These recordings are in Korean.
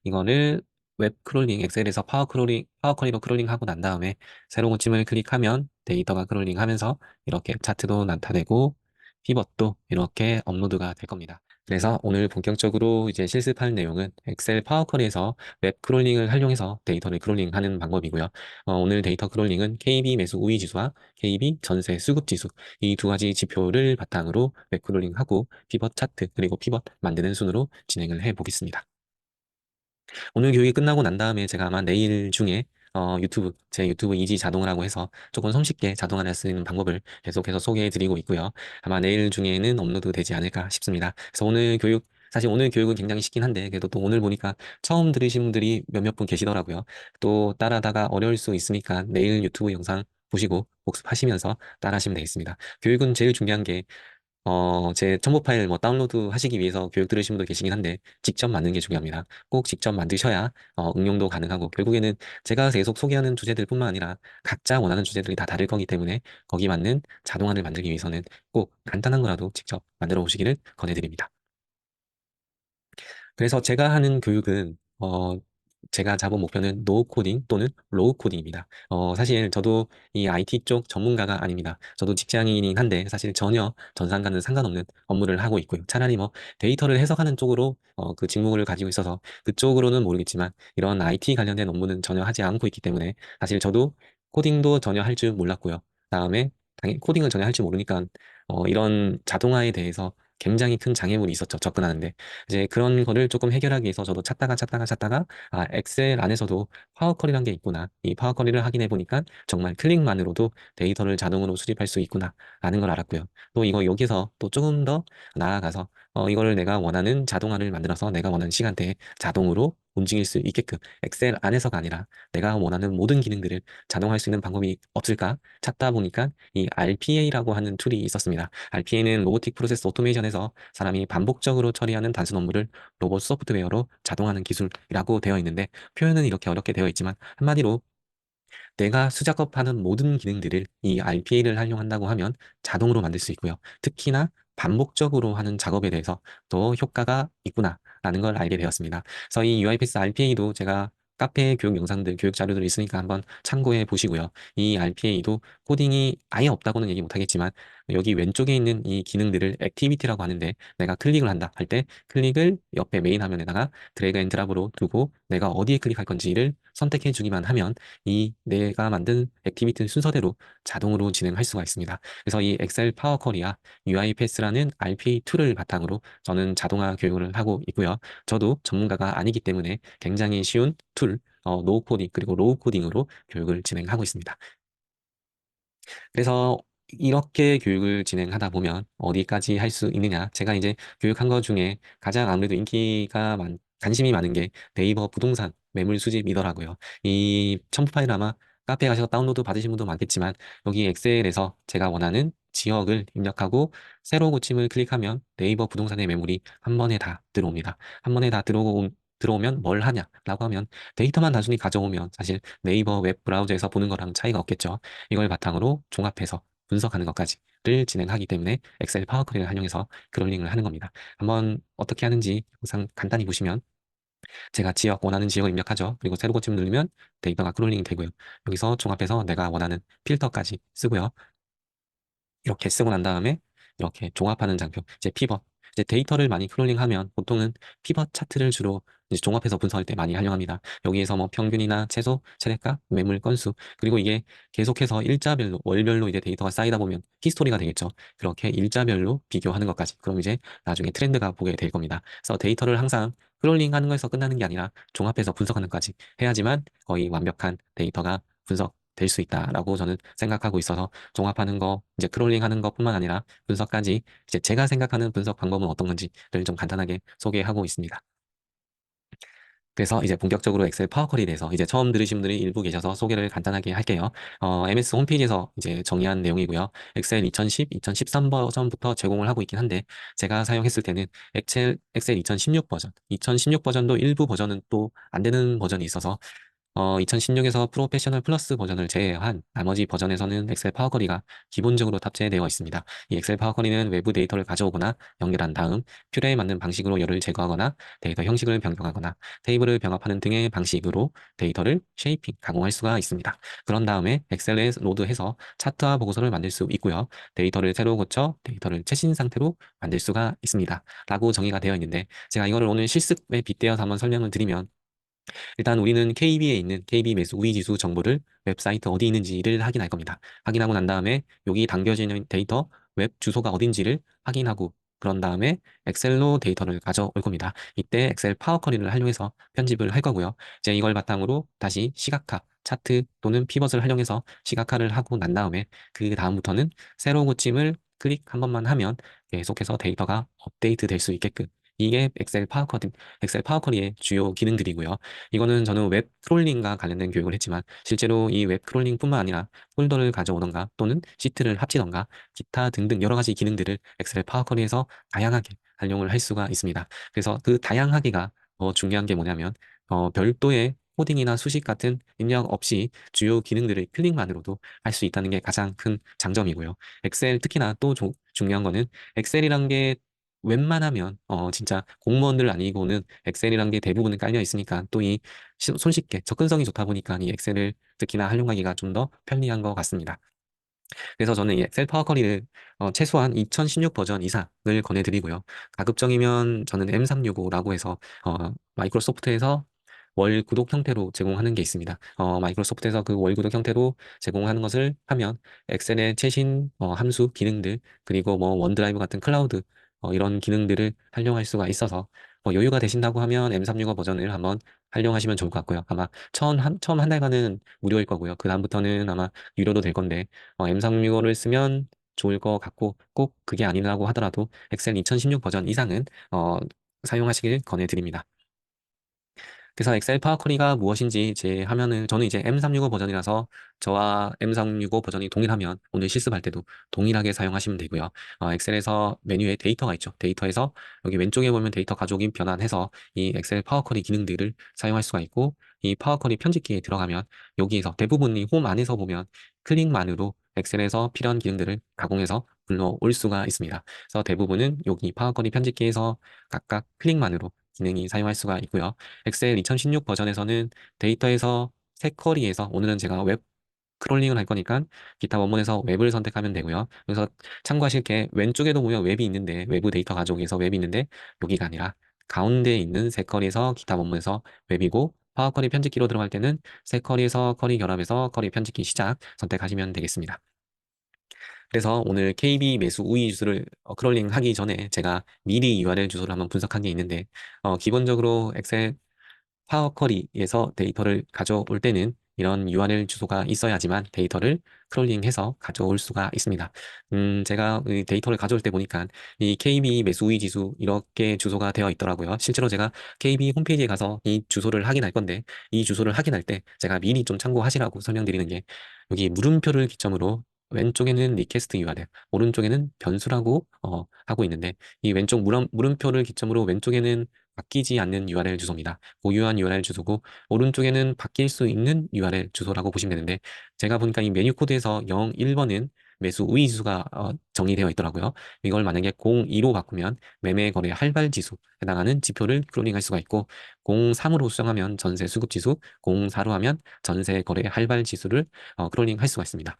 이거를 웹 크롤링, 엑셀에서 파워 쿼리로 크롤링하고 난 다음에 새로운 호침을 클릭하면 데이터가 크롤링하면서 이렇게 차트도 나타내고 피벗도 이렇게 업로드가 될 겁니다. 그래서 오늘 본격적으로 이제 실습할 내용은 엑셀 파워 쿼리에서 웹 크롤링을 활용해서 데이터를 크롤링하는 방법이고요. 오늘 데이터 크롤링은 KB 매수 우위 지수와 KB 전세 수급 지수 이 두 가지 지표를 바탕으로 웹 크롤링하고 피벗 차트 그리고 피벗 만드는 순으로 진행을 해 보겠습니다. 오늘 교육이 끝나고 난 다음에 제가 아마 내일 중에 제 유튜브 이지 자동화라고 해서 조금 손쉽게 자동화를 할 수 있는 방법을 계속해서 소개해 드리고 있고요. 아마 내일 중에는 업로드 되지 않을까 싶습니다. 그래서 오늘 교육, 사실 오늘 교육은 굉장히 쉽긴 한데, 그래도 또 오늘 보니까 처음 들으신 분들이 몇몇 분 계시더라고요. 또 따라하다가 어려울 수 있으니까 내일 유튜브 영상 보시고 복습하시면서 따라하시면 되겠습니다. 교육은 제일 중요한 게 제 첨부 파일 뭐 다운로드 하시기 위해서 교육 들으신 분도 계시긴 한데, 직접 만드는 게 중요합니다. 꼭 직접 만드셔야, 응용도 가능하고, 결국에는 제가 계속 소개하는 주제들 뿐만 아니라, 각자 원하는 주제들이 다 다를 거기 때문에, 거기 맞는 자동화를 만들기 위해서는 꼭 간단한 거라도 직접 만들어 보시기를 권해드립니다. 그래서 제가 하는 교육은 제가 잡은 목표는 노 코딩 또는 로우 코딩입니다. 사실 저도 이 IT 쪽 전문가가 아닙니다. 저도 직장인이긴 한데 사실 전혀 전산과는 상관없는 업무를 하고 있고요. 차라리 뭐 데이터를 해석하는 쪽으로 그 직무를 가지고 있어서 그쪽으로는 모르겠지만 이런 IT 관련된 업무는 전혀 하지 않고 있기 때문에 사실 저도 코딩도 전혀 할 줄 몰랐고요. 다음에 당연히 코딩을 전혀 할 줄 모르니까 이런 자동화에 대해서 굉장히 큰 장애물이 있었죠. 접근하는데. 이제 그런 거를 조금 해결하기 위해서 저도 찾다가 엑셀 안에서도 파워쿼리란 게 있구나. 이 파워쿼리를 확인해 보니까 정말 클릭만으로도 데이터를 자동으로 수집할 수 있구나 라는 걸 알았고요. 또 이거 여기서 또 조금 더 나아가서 이거를 내가 원하는 자동화를 만들어서 내가 원하는 시간대에 자동으로 움직일 수 있게끔 엑셀 안에서가 아니라 내가 원하는 모든 기능들을 자동화할 수 있는 방법이 없을까 찾다 보니까 이 RPA라고 하는 툴이 있었습니다. RPA는 로보틱 프로세스 오토메이션에서 사람이 반복적으로 처리하는 단순 업무를 로봇 소프트웨어로 자동화하는 기술이라고 되어 있는데 표현은 이렇게 어렵게 되어 있지만 한마디로 내가 수작업하는 모든 기능들을 이 RPA를 활용한다고 하면 자동으로 만들 수 있고요. 특히나 반복적으로 하는 작업에 대해서 더 효과가 있구나라는 걸 알게 되었습니다. 그래서 이 UiPath RPA도 제가 카페 교육 영상들, 교육 자료들 있으니까 한번 참고해 보시고요. 이 RPA도 코딩이 아예 없다고는 얘기 못 하겠지만 여기 왼쪽에 있는 이 기능들을 액티비티라고 하는데 내가 클릭을 한다 할 때 클릭을 옆에 메인 화면에다가 드래그 앤 드랍으로 두고 내가 어디에 클릭할 건지를 선택해 주기만 하면 이 내가 만든 액티비티 순서대로 자동으로 진행할 수가 있습니다. 그래서 이 엑셀 파워 쿼리와 UiPath라는 RPA 툴을 바탕으로 저는 자동화 교육을 하고 있고요. 저도 전문가가 아니기 때문에 굉장히 쉬운 툴, 노 코딩 그리고 로우 코딩으로 교육을 진행하고 있습니다. 그래서 이렇게 교육을 진행하다 보면 어디까지 할 수 있느냐? 제가 이제 교육한 것 중에 가장 아무래도 관심이 많은 게 네이버 부동산 매물 수집이더라고요. 이 첨부 파일 아마 카페에 가셔서 다운로드 받으신 분도 많겠지만 여기 엑셀에서 제가 원하는 지역을 입력하고 새로 고침을 클릭하면 네이버 부동산의 매물이 한 번에 다 들어옵니다. 한 번에 다 들어오면 뭘 하냐라고 하면 데이터만 단순히 가져오면 사실 네이버 웹 브라우저에서 보는 거랑 차이가 없겠죠. 이걸 바탕으로 종합해서 분석하는 것까지를 진행하기 때문에 엑셀 파워 쿼리를 활용해서 크롤링을 하는 겁니다. 한번 어떻게 하는지 영상 간단히 보시면 제가 원하는 지역을 입력하죠. 그리고 새로 고침을 누르면 데이터가 크롤링이 되고요. 여기서 종합해서 내가 원하는 필터까지 쓰고요. 이렇게 쓰고 난 다음에 이렇게 종합하는 장표, 이제 피벗. 이제 데이터를 많이 크롤링하면 보통은 피벗 차트를 주로 이제 종합해서 분석할 때 많이 활용합니다. 여기에서 뭐 평균이나 최소, 최대가, 매물 건수, 그리고 이게 계속해서 일자별로, 월별로 이제 데이터가 쌓이다 보면 히스토리가 되겠죠. 그렇게 일자별로 비교하는 것까지. 그럼 이제 나중에 트렌드가 보게 될 겁니다. 그래서 데이터를 항상 크롤링하는 거에서 끝나는 게 아니라 종합해서 분석하는 것까지 해야지만 거의 완벽한 데이터가 분석될 수 있다라고 저는 생각하고 있어서 종합하는 거, 이제 크롤링하는 것뿐만 아니라 분석까지 이제 제가 생각하는 분석 방법은 어떤 건지를 좀 간단하게 소개하고 있습니다. 그래서 이제 본격적으로 엑셀 파워쿼리에 대해서 이제 처음 들으신 분들이 일부 계셔서 소개를 간단하게 할게요. MS 홈페이지에서 이제 정의한 내용이고요. 엑셀 2010, 2013 버전부터 제공을 하고 있긴 한데 제가 사용했을 때는 엑셀 2016 버전, 2016 버전도 일부 버전은 또 안 되는 버전이 있어서 2016에서 프로페셔널 플러스 버전을 제외한 나머지 버전에서는 엑셀 파워 쿼리가 기본적으로 탑재되어 있습니다. 이 엑셀 파워 쿼리는 외부 데이터를 가져오거나 연결한 다음 필요에 맞는 방식으로 열을 제거하거나 데이터 형식을 변경하거나 테이블을 병합하는 등의 방식으로 데이터를 쉐이핑, 가공할 수가 있습니다. 그런 다음에 엑셀에 로드해서 차트와 보고서를 만들 수 있고요. 데이터를 새로 고쳐 데이터를 최신 상태로 만들 수가 있습니다. 라고 정의가 되어 있는데 제가 이거를 오늘 실습에 빗대어서 한번 설명을 드리면 일단 우리는 KB에 있는 KB 매수 우위 지수 정보를 웹사이트 어디 있는지를 확인할 겁니다. 확인하고 난 다음에 여기 담겨지는 데이터 웹 주소가 어딘지를 확인하고 그런 다음에 엑셀로 데이터를 가져올 겁니다. 이때 엑셀 파워 쿼리를 활용해서 편집을 할 거고요. 이제 이걸 바탕으로 다시 시각화, 차트 또는 피벗을 활용해서 시각화를 하고 난 다음에 그 다음부터는 새로 고침을 클릭 한 번만 하면 계속해서 데이터가 업데이트 될 수 있게끔 이게 엑셀 파워 쿼리의 주요 기능들이고요. 이거는 저는 웹 크롤링과 관련된 교육을 했지만 실제로 이 웹 크롤링뿐만 아니라 폴더를 가져오던가 또는 시트를 합치던가 기타 등등 여러 가지 기능들을 엑셀 파워 쿼리에서 다양하게 활용을 할 수가 있습니다. 그래서 그 다양하기가 더 중요한 게 뭐냐면 별도의 코딩이나 수식 같은 입력 없이 주요 기능들을 클릭만으로도 할 수 있다는 게 가장 큰 장점이고요. 엑셀 특히나 또 중요한 거는 엑셀이란 게 웬만하면 진짜 공무원들 아니고는 엑셀이란 게 대부분은 깔려 있으니까 또 이 손쉽게 접근성이 좋다 보니까 이 엑셀을 특히나 활용하기가 좀 더 편리한 것 같습니다. 그래서 저는 이 엑셀 파워 쿼리를 최소한 2016 버전 이상을 권해드리고요. 가급적이면 저는 M365라고 해서 마이크로소프트에서 월 구독 형태로 제공하는 게 있습니다. 마이크로소프트에서 그 월 구독 형태로 제공하는 것을 하면 엑셀의 최신 함수, 기능들, 그리고 뭐 원드라이브 같은 클라우드 이런 기능들을 활용할 수가 있어서 여유가 되신다고 하면 M365 버전을 한번 활용하시면 좋을 것 같고요. 아마 처음 한 달간은 무료일 거고요. 그 다음부터는 아마 유료도 될 건데 M365를 쓰면 좋을 것 같고 꼭 그게 아니라고 하더라도 엑셀 2016 버전 이상은 사용하시길 권해드립니다. 그래서 엑셀 파워 쿼리가 무엇인지 제 화면을 저는 이제 M365 버전이라서 저와 M365 버전이 동일하면 오늘 실습할 때도 동일하게 사용하시면 되고요. 엑셀에서 메뉴에 데이터가 있죠. 데이터에서 여기 왼쪽에 보면 데이터 가족인 변환해서 이 엑셀 파워 쿼리 기능들을 사용할 수가 있고 이 파워 쿼리 편집기에 들어가면 여기에서 대부분이 홈 안에서 보면 클릭만으로 엑셀에서 필요한 기능들을 가공해서 불러올 수가 있습니다. 그래서 대부분은 여기 파워 쿼리 편집기에서 각각 클릭만으로 기능이 사용할 수가 있고요. 엑셀 2016 버전에서는 데이터에서 새 쿼리에서 오늘은 제가 웹 크롤링을 할 거니까 기타 원문에서 웹을 선택하면 되고요. 그래서 참고하실 게 왼쪽에도 보면 웹이 있는데 외부 데이터 가족에서 웹이 있는데 여기가 아니라 가운데에 있는 새 쿼리에서 기타 원문에서 웹이고 파워 쿼리 편집기로 들어갈 때는 새 쿼리에서 쿼리 결합해서 쿼리 편집기 시작 선택하시면 되겠습니다. 그래서 오늘 KB 매수 우위 주소를 크롤링 하기 전에 제가 미리 URL 주소를 한번 분석한 게 있는데 기본적으로 엑셀 파워 쿼리에서 데이터를 가져올 때는 이런 URL 주소가 있어야지만 데이터를 크롤링해서 가져올 수가 있습니다. 제가 이 데이터를 가져올 때 보니까 이 KB 매수 우위 지수 이렇게 주소가 되어 있더라고요. 실제로 제가 KB 홈페이지에 가서 이 주소를 확인할 건데 이 주소를 확인할 때 제가 미리 좀 참고하시라고 설명드리는 게 여기 물음표를 기점으로 왼쪽에는 리퀘스트 URL, 오른쪽에는 변수라고 하고 있는데 이 왼쪽 물음표를 기점으로 왼쪽에는 바뀌지 않는 URL 주소입니다. 고유한 URL 주소고 오른쪽에는 바뀔 수 있는 URL 주소라고 보시면 되는데 제가 보니까 이 메뉴 코드에서 0, 1번은 매수 우위 지수가 정의되어 있더라고요. 이걸 만약에 02로 바꾸면 매매 거래 할발 지수 해당하는 지표를 크롤링할 수가 있고 03으로 수정하면 전세 수급 지수, 04로 하면 전세 거래 할발 지수를 크롤링할 수가 있습니다.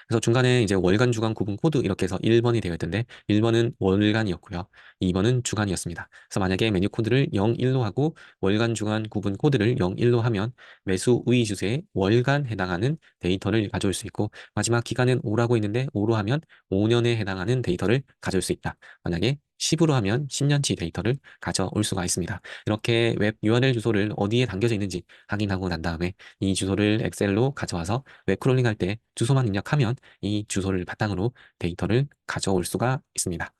그래서 중간에 이제 월간, 주간, 구분 코드 이렇게 해서 1번이 되어 있던데 1번은 월간이었고요. 2번은 주간이었습니다. 그래서 만약에 메뉴 코드를 0, 1로 하고 월간, 주간, 구분 코드를 0, 1로 하면 매수 우위 주세에 월간 해당하는 데이터를 가져올 수 있고 마지막 기간은 5라고 있는데 5로 하면 5년에 해당하는 데이터를 가져올 수 있다. 만약에 10으로 하면 10년치 데이터를 가져올 수가 있습니다. 이렇게 웹 URL 주소를 어디에 담겨져 있는지 확인하고 난 다음에 이 주소를 엑셀로 가져와서 웹 크롤링 할 때 주소만 입력하면 이 주소를 바탕으로 데이터를 가져올 수가 있습니다.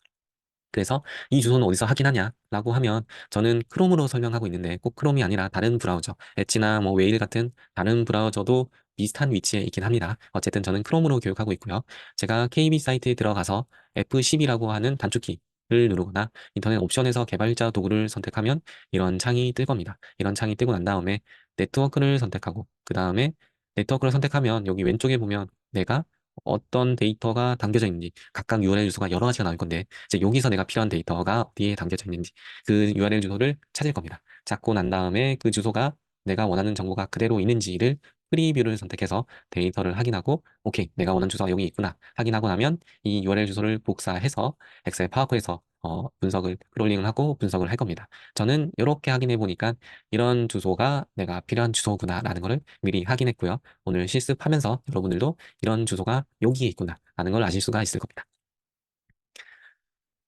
그래서 이 주소는 어디서 확인하냐 라고 하면 저는 크롬으로 설명하고 있는데 꼭 크롬이 아니라 다른 브라우저 엣지나 뭐 웨일 같은 다른 브라우저도 비슷한 위치에 있긴 합니다. 어쨌든 저는 크롬으로 교육하고 있고요. 제가 KB 사이트에 들어가서 F10이라고 하는 단축키를 누르거나 인터넷 옵션에서 개발자 도구를 선택하면 이런 창이 뜰 겁니다. 이런 창이 뜨고 난 다음에 네트워크를 선택하고 그 다음에 네트워크를 선택하면 여기 왼쪽에 보면 내가 어떤 데이터가 담겨져 있는지 각각 URL 주소가 여러 가지가 나올 건데 이제 여기서 내가 필요한 데이터가 어디에 담겨져 있는지 그 URL 주소를 찾을 겁니다. 찾고 난 다음에 그 주소가 내가 원하는 정보가 그대로 있는지를 프리뷰를 선택해서 데이터를 확인하고 오케이 내가 원하는 주소가 여기 있구나 확인하고 나면 이 URL 주소를 복사해서 엑셀 파워포에서 분석을 크롤링을 하고 분석을 할 겁니다. 저는 이렇게 확인해 보니까 이런 주소가 내가 필요한 주소구나라는 것을 미리 확인했고요. 오늘 실습하면서 여러분들도 이런 주소가 여기에 있구나 라는 걸 아실 수가 있을 겁니다.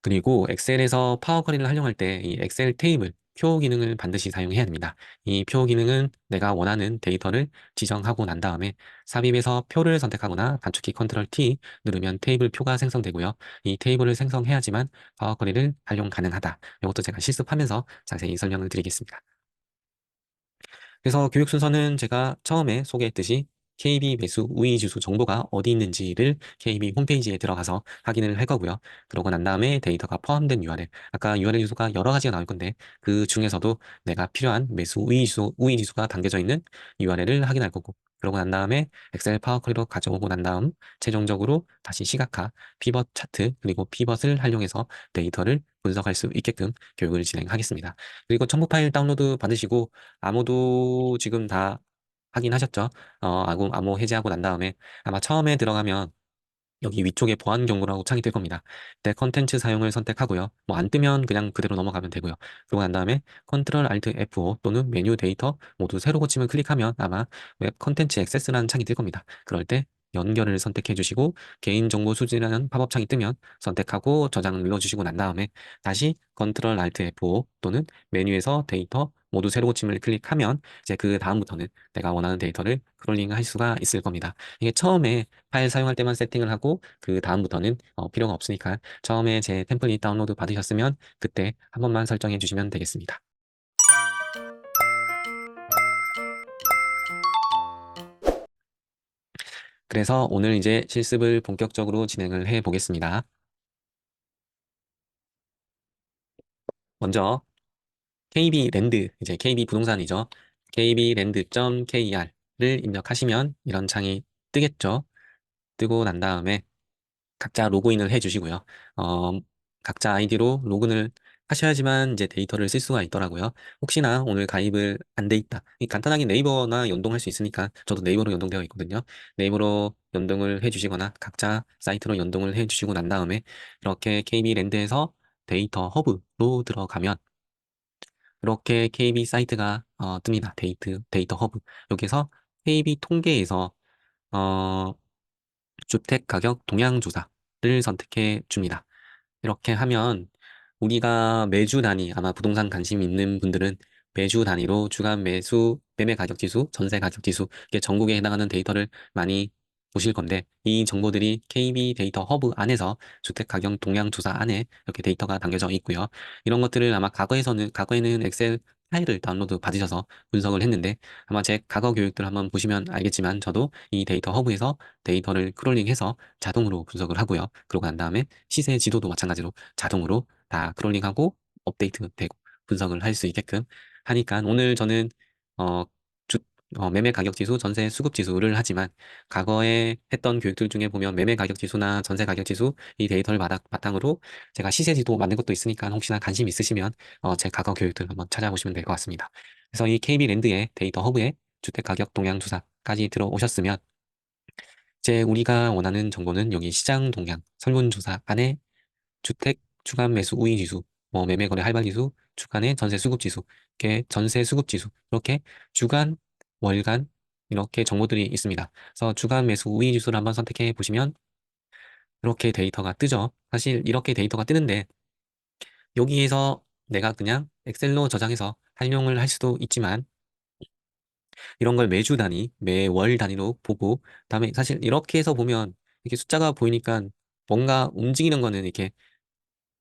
그리고 엑셀에서 파워 쿼리를 활용할 때 이 엑셀 테이블 표 기능을 반드시 사용해야 됩니다. 이 표 기능은 내가 원하는 데이터를 지정하고 난 다음에 삽입에서 표를 선택하거나 단축키 컨트롤 T 누르면 테이블 표가 생성되고요. 이 테이블을 생성해야지만 파워 쿼리를 활용 가능하다. 이것도 제가 실습하면서 자세히 설명을 드리겠습니다. 그래서 교육 순서는 제가 처음에 소개했듯이 KB 매수 우위 주소 정보가 어디 있는지를 KB 홈페이지에 들어가서 확인을 할 거고요. 그러고 난 다음에 데이터가 포함된 URL, 아까 URL 주소가 여러 가지가 나올 건데 그 중에서도 내가 필요한 매수 우위 주소가 담겨져 있는 URL을 확인할 거고 그러고 난 다음에 엑셀 파워 쿼리로 가져오고 난 다음 최종적으로 다시 시각화, 피벗 차트 그리고 피벗을 활용해서 데이터를 분석할 수 있게끔 교육을 진행하겠습니다. 그리고 첨부 파일 다운로드 받으시고 아무도 지금 다 확인하셨죠? 암호 해제하고 난 다음에 아마 처음에 들어가면 여기 위쪽에 보안 경고라고 창이 뜰 겁니다. 그때 컨텐츠 사용을 선택하고요. 뭐 안 뜨면 그냥 그대로 넘어가면 되고요. 그러고 난 다음에 컨트롤 알트 F5 또는 메뉴 데이터 모두 새로 고침을 클릭하면 아마 웹 컨텐츠 액세스라는 창이 뜰 겁니다. 그럴 때 연결을 선택해 주시고 개인정보 수집이라는 팝업 창이 뜨면 선택하고 저장을 눌러주시고 난 다음에 다시 컨트롤 알트 F5 또는 메뉴에서 데이터 모두 새로 고침을 클릭하면 이제 그 다음부터는 내가 원하는 데이터를 크롤링 할 수가 있을 겁니다. 이게 처음에 파일 사용할 때만 세팅을 하고 그 다음부터는 필요가 없으니까 처음에 제 템플릿 다운로드 받으셨으면 그때 한 번만 설정해 주시면 되겠습니다. 그래서 오늘 이제 실습을 본격적으로 진행을 해 보겠습니다. 먼저 KB 랜드, 이제 KB 부동산이죠. kbland.kr을 입력하시면 이런 창이 뜨겠죠. 뜨고 난 다음에 각자 로그인을 해 주시고요. 어, 각자 아이디로 로그인을 하셔야지만 이제 데이터를 쓸 수가 있더라고요. 혹시나 오늘 가입을 안 돼 있다. 간단하게 네이버나 연동할 수 있으니까 저도 네이버로 연동되어 있거든요. 네이버로 연동을 해 주시거나 각자 사이트로 연동을 해 주시고 난 다음에 이렇게 KB랜드에서 데이터 허브로 들어가면 이렇게 KB 사이트가 뜹니다. 데이터 허브. 여기서 KB 통계에서 어, 주택 가격 동향 조사를 선택해 줍니다. 이렇게 하면 우리가 매주 단위, 아마 부동산 관심 있는 분들은 매주 단위로 주간 매매 가격 지수, 전세 가격 지수, 이게 전국에 해당하는 데이터를 많이 보실 건데, 이 정보들이 KB 데이터 허브 안에서 주택 가격 동향 조사 안에 이렇게 데이터가 담겨져 있고요. 이런 것들을 아마 과거에는 엑셀 파일을 다운로드 받으셔서 분석을 했는데, 아마 제 과거 교육들 한번 보시면 알겠지만, 저도 이 데이터 허브에서 데이터를 크롤링해서 자동으로 분석을 하고요. 그러고 난 다음에 시세 지도도 마찬가지로 자동으로 다 크롤링하고 업데이트되고 분석을 할 수 있게끔 하니까 오늘 저는 어, 주, 매매 가격 지수, 전세 수급 지수를 하지만 과거에 했던 교육들 중에 보면 매매 가격 지수나 전세 가격 지수 이 데이터를 바탕으로 제가 시세 지도 만든 것도 있으니까 혹시나 관심 있으시면 제 과거 교육들 한번 찾아보시면 될 것 같습니다. 그래서 이 KB랜드의 데이터 허브에 주택 가격 동향 조사까지 들어오셨으면 이제 우리가 원하는 정보는 여기 시장 동향 설문조사 안에 주택 주간 매수 우위 지수, 뭐 매매 거래 할발 지수, 주간의 전세 수급 지수, 이렇게 전세 수급 지수, 이렇게 주간, 월간 이렇게 정보들이 있습니다. 그래서 주간 매수 우위 지수를 한번 선택해 보시면 이렇게 데이터가 뜨죠. 사실 이렇게 데이터가 뜨는데 여기에서 내가 그냥 엑셀로 저장해서 활용을 할 수도 있지만 이런 걸 매주 단위, 매월 단위로 보고 그다음에 사실 이렇게 해서 보면 이렇게 숫자가 보이니까 뭔가 움직이는 거는 이렇게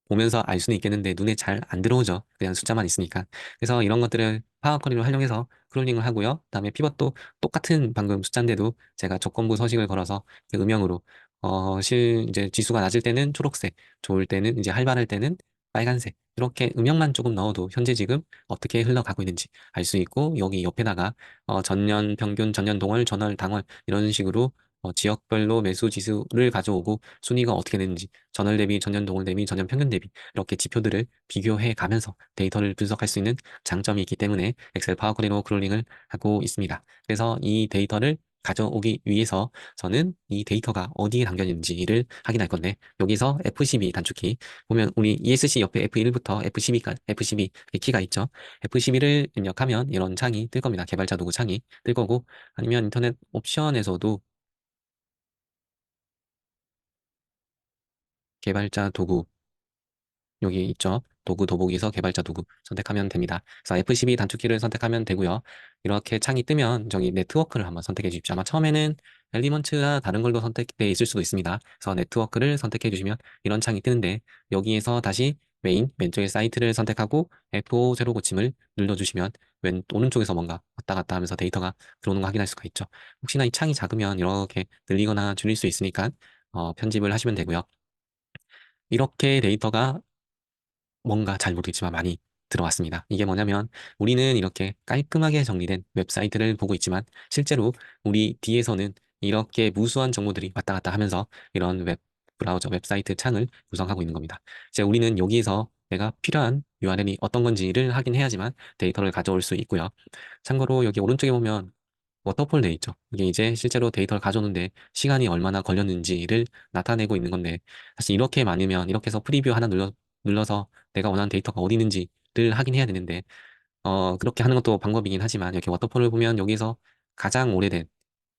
보면서 알 수는 있겠는데 눈에 잘 안 들어오죠. 그냥 숫자만 있으니까. 그래서 이런 것들을 파워 쿼리를 활용해서 크롤링을 하고요. 그다음에 피벗도 똑같은 방금 숫자인데도 제가 조건부 서식을 걸어서 그 음영으로 이제 지수가 낮을 때는 초록색, 좋을 때는 이제 활발할 때는 빨간색 이렇게 음영만 조금 넣어도 현재 지금 어떻게 흘러가고 있는지 알 수 있고 여기 옆에다가 전년 평균, 전년 동월, 전월, 당월 이런 식으로 지역별로 매수 지수를 가져오고 순위가 어떻게 되는지 전월 대비, 전년 동월 대비, 전년 평균 대비 이렇게 지표들을 비교해 가면서 데이터를 분석할 수 있는 장점이 있기 때문에 엑셀 파워 쿼리로 크롤링을 하고 있습니다. 그래서 이 데이터를 가져오기 위해서 저는 이 데이터가 어디에 담겨 있는지를 확인할 건데 여기서 F12 단축키 보면 우리 ESC 옆에 F1부터 F12까지 F12 키가 있죠. F12를 입력하면 이런 창이 뜰 겁니다. 개발자 도구 창이 뜰 거고 아니면 인터넷 옵션에서도 개발자 도구 여기 있죠. 도구 더보기에서 개발자 도구 선택하면 됩니다. 그래서 F12 단축키를 선택하면 되고요. 이렇게 창이 뜨면 저기 네트워크를 한번 선택해 주십시오. 아마 처음에는 엘리먼트가 다른 걸로 선택되어 있을 수도 있습니다. 그래서 네트워크를 선택해 주시면 이런 창이 뜨는데 여기에서 다시 메인 왼쪽에 사이트를 선택하고 F5 새로 고침을 눌러주시면 오른쪽에서 뭔가 왔다 갔다 하면서 데이터가 들어오는 거 확인할 수가 있죠. 혹시나 이 창이 작으면 이렇게 늘리거나 줄일 수 있으니까 편집을 하시면 되고요. 이렇게 데이터가 뭔가 잘 모르겠지만 많이 들어왔습니다. 이게 뭐냐면 우리는 이렇게 깔끔하게 정리된 웹사이트를 보고 있지만 실제로 우리 뒤에서는 이렇게 무수한 정보들이 왔다 갔다 하면서 이런 웹 브라우저 웹사이트 창을 구성하고 있는 겁니다. 이제 우리는 여기에서 내가 필요한 URL이 어떤 건지를 확인해야지만 데이터를 가져올 수 있고요. 참고로 여기 오른쪽에 보면 워터폴 돼 있죠. 이게 이제 실제로 데이터를 가져오는데 시간이 얼마나 걸렸는지를 나타내고 있는 건데 사실 이렇게 많으면 이렇게 해서 프리뷰 하나 눌러서 내가 원하는 데이터가 어디 있는지를 확인해야 되는데 그렇게 하는 것도 방법이긴 하지만 이렇게 워터폴을 보면 여기서 가장 오래된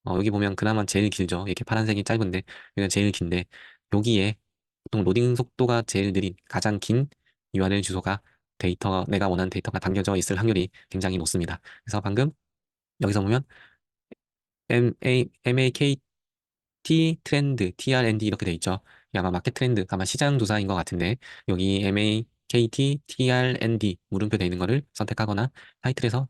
여기 보면 그나마 제일 길죠. 이렇게 파란색이 짧은데 여기가 제일 긴데 여기에 보통 로딩 속도가 제일 느린 가장 긴 URL 주소가 데이터 내가 원하는 데이터가 담겨져 있을 확률이 굉장히 높습니다. 그래서 방금 여기서 보면 MAKT 트렌드, TRND 이렇게 돼 있죠. 이게 아마 마켓 트렌드, 아마 시장 조사인 것 같은데 여기 MAKT, TRND 물음표 돼 있는 거를 선택하거나 타이틀에서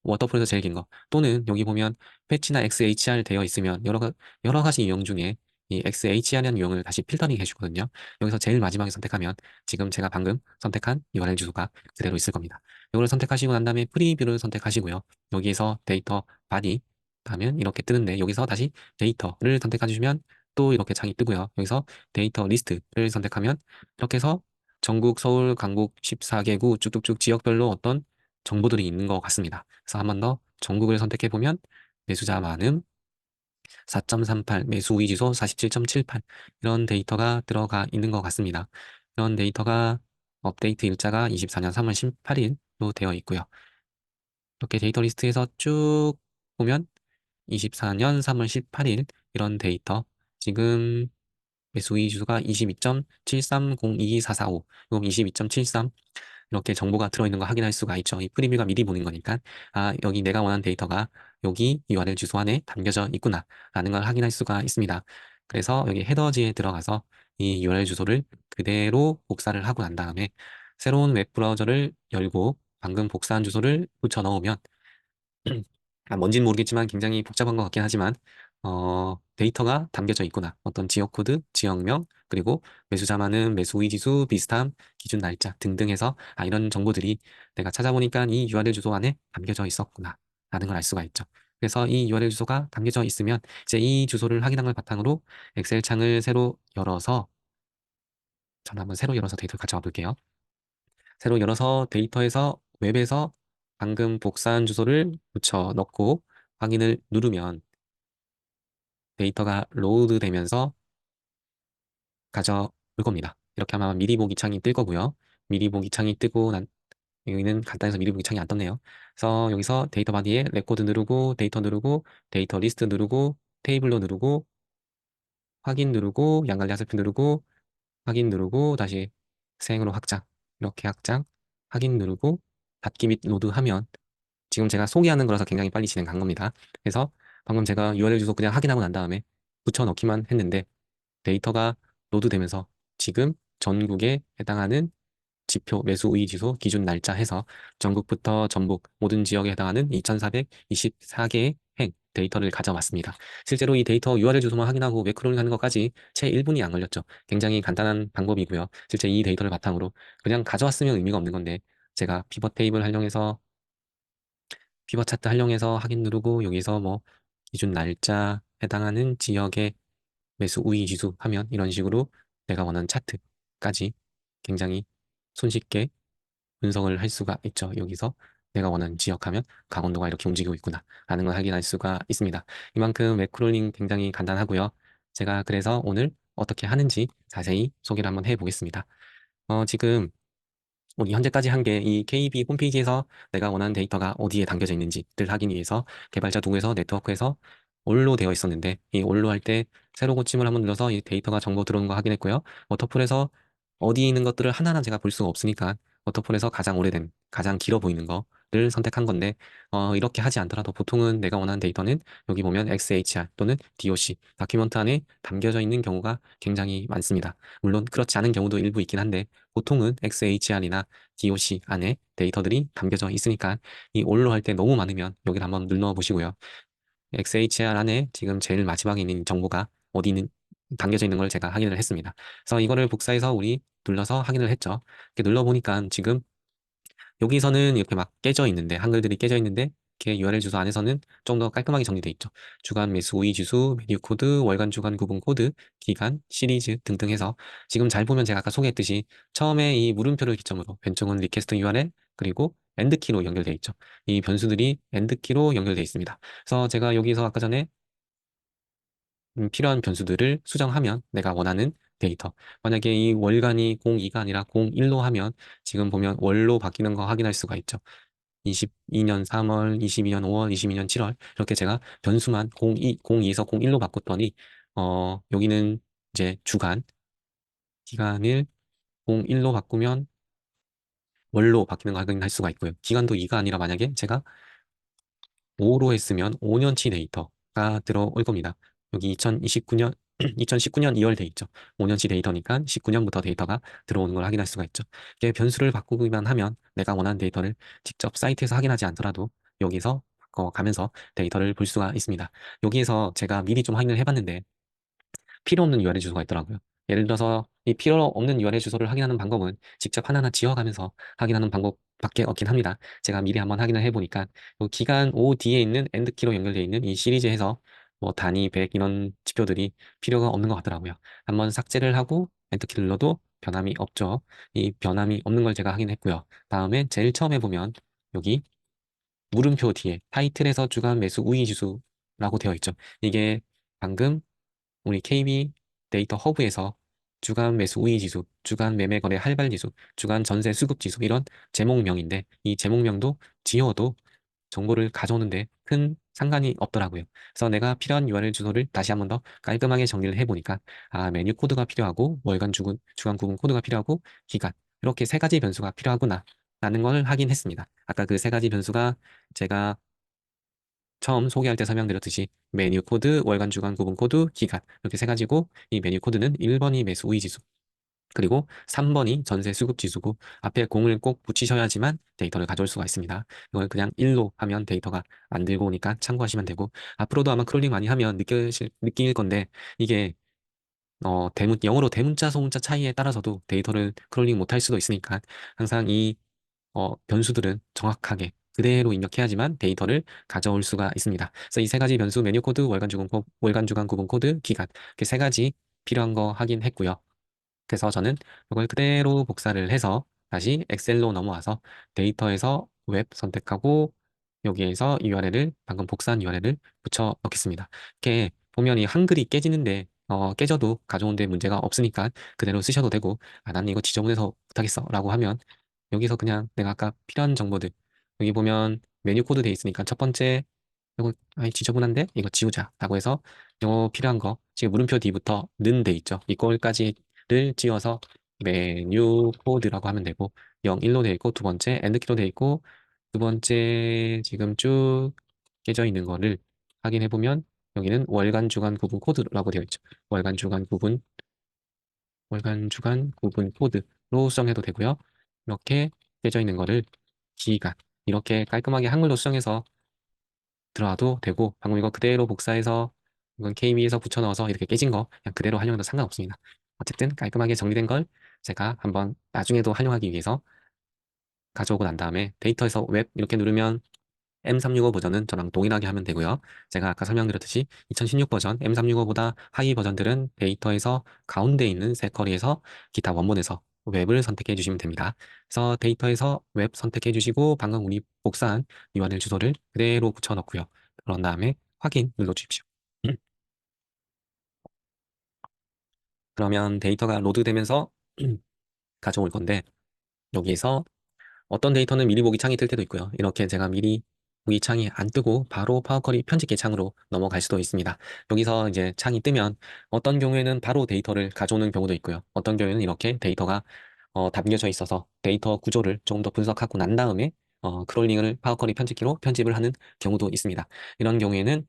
워터풀에서 제일 긴 거 또는 여기 보면 패치나 XHR 되어 있으면 여러 가지 유형 중에 이 XHR이라는 유형을 다시 필터링 해주거든요. 여기서 제일 마지막에 선택하면 지금 제가 방금 선택한 URL 주소가 그대로 있을 겁니다. 이걸 선택하시고 난 다음에 프리뷰를 선택하시고요. 여기에서 데이터 바디 하면 이렇게 뜨는데 여기서 다시 데이터를 선택해 주시면 또 이렇게 창이 뜨고요. 여기서 데이터 리스트를 선택하면 이렇게 해서 전국, 서울, 강북 14개구 쭉쭉쭉 지역별로 어떤 정보들이 있는 것 같습니다. 그래서 한 번 더 전국을 선택해 보면 매수자 많음 4.38, 매수 우위 지수 47.78 이런 데이터가 들어가 있는 것 같습니다. 이런 데이터가 업데이트 일자가 24년 3월 18일로 되어 있고요. 이렇게 데이터 리스트에서 쭉 보면 24년 3월 18일 이런 데이터 지금 매수이 주수가 22.73022445 이거 22.73 이렇게 정보가 들어있는 거 확인할 수가 있죠. 이 프리뷰가 미리 보는 거니까 여기 내가 원하는 데이터가 여기 URL 주소 안에 담겨져 있구나 라는 걸 확인할 수가 있습니다. 그래서 여기 헤더지에 들어가서 이 URL 주소를 그대로 복사를 하고 난 다음에 새로운 웹 브라우저를 열고 방금 복사한 주소를 붙여 넣으면 뭔지는 모르겠지만 굉장히 복잡한 것 같긴 하지만 데이터가 담겨져 있구나. 어떤 지역 코드, 지역명, 그리고 매수자만은 매수 우위 지수, 비슷함, 기준 날짜 등등 해서 이런 정보들이 내가 찾아보니까 이 URL 주소 안에 담겨져 있었구나. 라는 걸 알 수가 있죠. 그래서 이 URL 주소가 담겨져 있으면 이제 이 주소를 확인한 걸 바탕으로 엑셀 창을 새로 열어서 저는 한번 새로 열어서 데이터를 가져와 볼게요. 새로 열어서 데이터에서 웹에서 방금 복사한 주소를 붙여 넣고 확인을 누르면 데이터가 로드 되면서 가져올 겁니다. 이렇게 하면 아마 미리 보기 창이 뜰 거고요. 미리 보기 창이 뜨고 여기는 간단해서 미리 보기 창이 안 떴네요. 그래서 여기서 데이터 바디에 레코드 누르고 데이터 누르고 데이터 리스트 누르고 테이블로 누르고 확인 누르고 양관리 하슬표 누르고 확인 누르고 다시 생으로 확장 이렇게 확장 확인 누르고 닫기 및 로드하면 지금 제가 소개하는 거라서 굉장히 빨리 진행한 겁니다. 그래서 방금 제가 URL 주소 그냥 확인하고 난 다음에 붙여 넣기만 했는데 데이터가 로드되면서 지금 전국에 해당하는 지표 매수 우위 지수 기준 날짜 해서 전국부터 전북 모든 지역에 해당하는 2424개의 행 데이터를 가져왔습니다. 실제로 이 데이터 URL 주소만 확인하고 매크로닝 하는 것까지 채 1분이 안 걸렸죠. 굉장히 간단한 방법이고요. 실제 이 데이터를 바탕으로 그냥 가져왔으면 의미가 없는 건데 제가 피벗 테이블 활용해서 피벗 차트 활용해서 확인 누르고 여기서 뭐 기준 날짜 해당하는 지역의 매수 우위 지수 하면 이런 식으로 내가 원하는 차트까지 굉장히 손쉽게 분석을 할 수가 있죠. 여기서 내가 원하는 지역하면 강원도가 이렇게 움직이고 있구나 라는 걸 확인할 수가 있습니다. 이만큼 웹크롤링 굉장히 간단하고요. 제가 그래서 오늘 어떻게 하는지 자세히 소개를 한번 해보겠습니다. 지금 우리 현재까지 한 게 이 KB 홈페이지에서 내가 원하는 데이터가 어디에 담겨져 있는지를 확인 위해서 개발자 도구에서 네트워크에서 올로 되어 있었는데 이 올로 할 때 새로 고침을 한번 눌러서 이 데이터가 정보 들어오는 거 확인했고요. 워터풀에서 어디에 있는 것들을 하나하나 제가 볼 수가 없으니까 워터풀에서 가장 오래된, 가장 길어 보이는 거를 선택한 건데 이렇게 하지 않더라도 보통은 내가 원하는 데이터는 여기 보면 XHR 또는 DOC, 다큐먼트 안에 담겨져 있는 경우가 굉장히 많습니다. 물론 그렇지 않은 경우도 일부 있긴 한데 보통은 XHR이나 DOC 안에 데이터들이 담겨져 있으니까 이 올로 할 때 너무 많으면 여기를 한번 눌러 보시고요. XHR 안에 지금 제일 마지막에 있는 정보가 어디 있는 담겨져 있는 걸 제가 확인을 했습니다. 그래서 이거를 복사해서 우리 눌러서 확인을 했죠. 이렇게 눌러보니까 지금 여기서는 이렇게 막 깨져 있는데 한글들이 깨져 있는데 이렇게 URL 주소 안에서는 좀 더 깔끔하게 정리되어 있죠. 주간 매수 우위 지수, 메뉴 코드, 월간 주간 구분 코드, 기간, 시리즈 등등 해서 지금 잘 보면 제가 아까 소개했듯이 처음에 이 물음표를 기점으로 왼쪽은 리퀘스트 URL 그리고 엔드키로 연결되어 있죠. 이 변수들이 엔드키로 연결되어 있습니다. 그래서 제가 여기서 아까 전에 필요한 변수들을 수정하면 내가 원하는 데이터. 만약에 이 월간이 02가 아니라 01로 하면 지금 보면 월로 바뀌는 거 확인할 수가 있죠. 22년 3월, 22년 5월, 22년 7월 이렇게 제가 변수만 02에서 01로 바꿨더니 여기는 이제 주간, 기간을 01로 바꾸면 월로 바뀌는 거 확인할 수가 있고요. 기간도 2가 아니라 만약에 제가 5로 했으면 5년치 데이터가 들어올 겁니다. 여기 2029년, 2019년 2월 돼 있죠. 5년치 데이터니까 19년부터 데이터가 들어오는 걸 확인할 수가 있죠. 이게 변수를 바꾸기만 하면 내가 원하는 데이터를 직접 사이트에서 확인하지 않더라도 여기서 바꿔가면서 데이터를 볼 수가 있습니다. 여기에서 제가 미리 좀 확인을 해봤는데 필요 없는 URL 주소가 있더라고요. 예를 들어서 이 필요 없는 URL 주소를 확인하는 방법은 직접 하나하나 지워가면서 확인하는 방법밖에 없긴 합니다. 제가 미리 한번 확인을 해보니까 요 기간 O 뒤에 있는 엔드키로 연결되어 있는 이 시리즈에서 뭐 단위, 백 이런 지표들이 필요가 없는 것 같더라고요. 한번 삭제를 하고 엔터키를 눌러도 변함이 없죠. 이 변함이 없는 걸 제가 확인했고요. 다음에 제일 처음에 보면 여기 물음표 뒤에 타이틀에서 주간 매수 우위 지수라고 되어 있죠. 이게 방금 우리 KB 데이터 허브에서 주간 매수 우위 지수, 주간 매매 거래 할발 지수, 주간 전세 수급 지수 이런 제목명인데 이 제목명도 지워도 정보를 가져오는데 큰 상관이 없더라고요. 그래서 내가 필요한 URL 주소를 다시 한번 더 깔끔하게 정리를 해보니까 메뉴 코드가 필요하고 월간 주간 구분 코드가 필요하고 기간 이렇게 세 가지 변수가 필요하구나 라는 걸 확인했습니다. 아까 그 세 가지 변수가 제가 처음 소개할 때 설명드렸듯이 메뉴 코드, 월간, 주간, 구분 코드, 기간 이렇게 세 가지고 이 메뉴 코드는 1번이 매수 우위 지수 그리고 3번이 전세 수급 지수고 앞에 공을 꼭 붙이셔야지만 데이터를 가져올 수가 있습니다. 이걸 그냥 1로 하면 데이터가 안 들고 오니까 참고하시면 되고 앞으로도 아마 크롤링 많이 하면 느낄 건데 이게 영어로 대문자, 소문자 차이에 따라서도 데이터를 크롤링 못할 수도 있으니까 항상 이 변수들은 정확하게 그대로 입력해야지만 데이터를 가져올 수가 있습니다. 그래서 이 세 가지 변수 메뉴 코드, 월간 주간 구분 코드, 기간 이렇게 세 가지 필요한 거 확인했고요. 그래서 저는 이걸 그대로 복사를 해서 다시 엑셀로 넘어와서 데이터에서 웹 선택하고 여기에서 URL을 방금 복사한 URL을 붙여 넣겠습니다. 이렇게 보면 이 한글이 깨지는데 깨져도 가져오는데 문제가 없으니까 그대로 쓰셔도 되고 나는 이거 지저분해서 못하겠어 라고 하면 여기서 그냥 내가 아까 필요한 정보들 여기 보면 메뉴 코드 돼 있으니까 첫 번째 이거 아이 지저분한데 이거 지우자 라고 해서 이거 필요한 거 지금 물음표 뒤부터 는 돼 있죠. 이꼴까지를 지워서 메뉴 코드라고 하면 되고 0, 1로 돼 있고 두 번째 엔드키로 돼 있고 두 번째 지금 쭉 깨져 있는 거를 확인해 보면 여기는 월간 주간 구분 코드라고 되어 있죠. 월간 주간 구분 코드로 수정해도 되고요. 이렇게 깨져 있는 거를 기간 이렇게 깔끔하게 한글로 수정해서 들어와도 되고 방금 이거 그대로 복사해서 이건 KB에서 붙여 넣어서 이렇게 깨진 거 그냥 그대로 활용해도 상관없습니다. 어쨌든 깔끔하게 정리된 걸 제가 한번 나중에도 활용하기 위해서 가져오고 난 다음에 데이터에서 웹 이렇게 누르면 M365 버전은 저랑 동일하게 하면 되고요. 제가 아까 설명드렸듯이 2016 버전 M365보다 하위 버전들은 데이터에서 가운데 있는 세커리에서 기타 원본에서 웹을 선택해 주시면 됩니다. 그래서 데이터에서 웹 선택해 주시고 방금 우리 복사한 URL 주소를 그대로 붙여 넣고요. 그런 다음에 확인 눌러 주십시오. 그러면 데이터가 로드되면서 가져올 건데 여기에서 어떤 데이터는 미리 보기 창이 뜰 때도 있고요. 이렇게 제가 미리 보기 창이 안 뜨고 바로 파워쿼리 편집기 창으로 넘어갈 수도 있습니다. 여기서 이제 창이 뜨면 어떤 경우에는 바로 데이터를 가져오는 경우도 있고요. 어떤 경우에는 이렇게 데이터가 담겨져 있어서 데이터 구조를 조금 더 분석하고 난 다음에 크롤링을 파워쿼리 편집기로 편집을 하는 경우도 있습니다. 이런 경우에는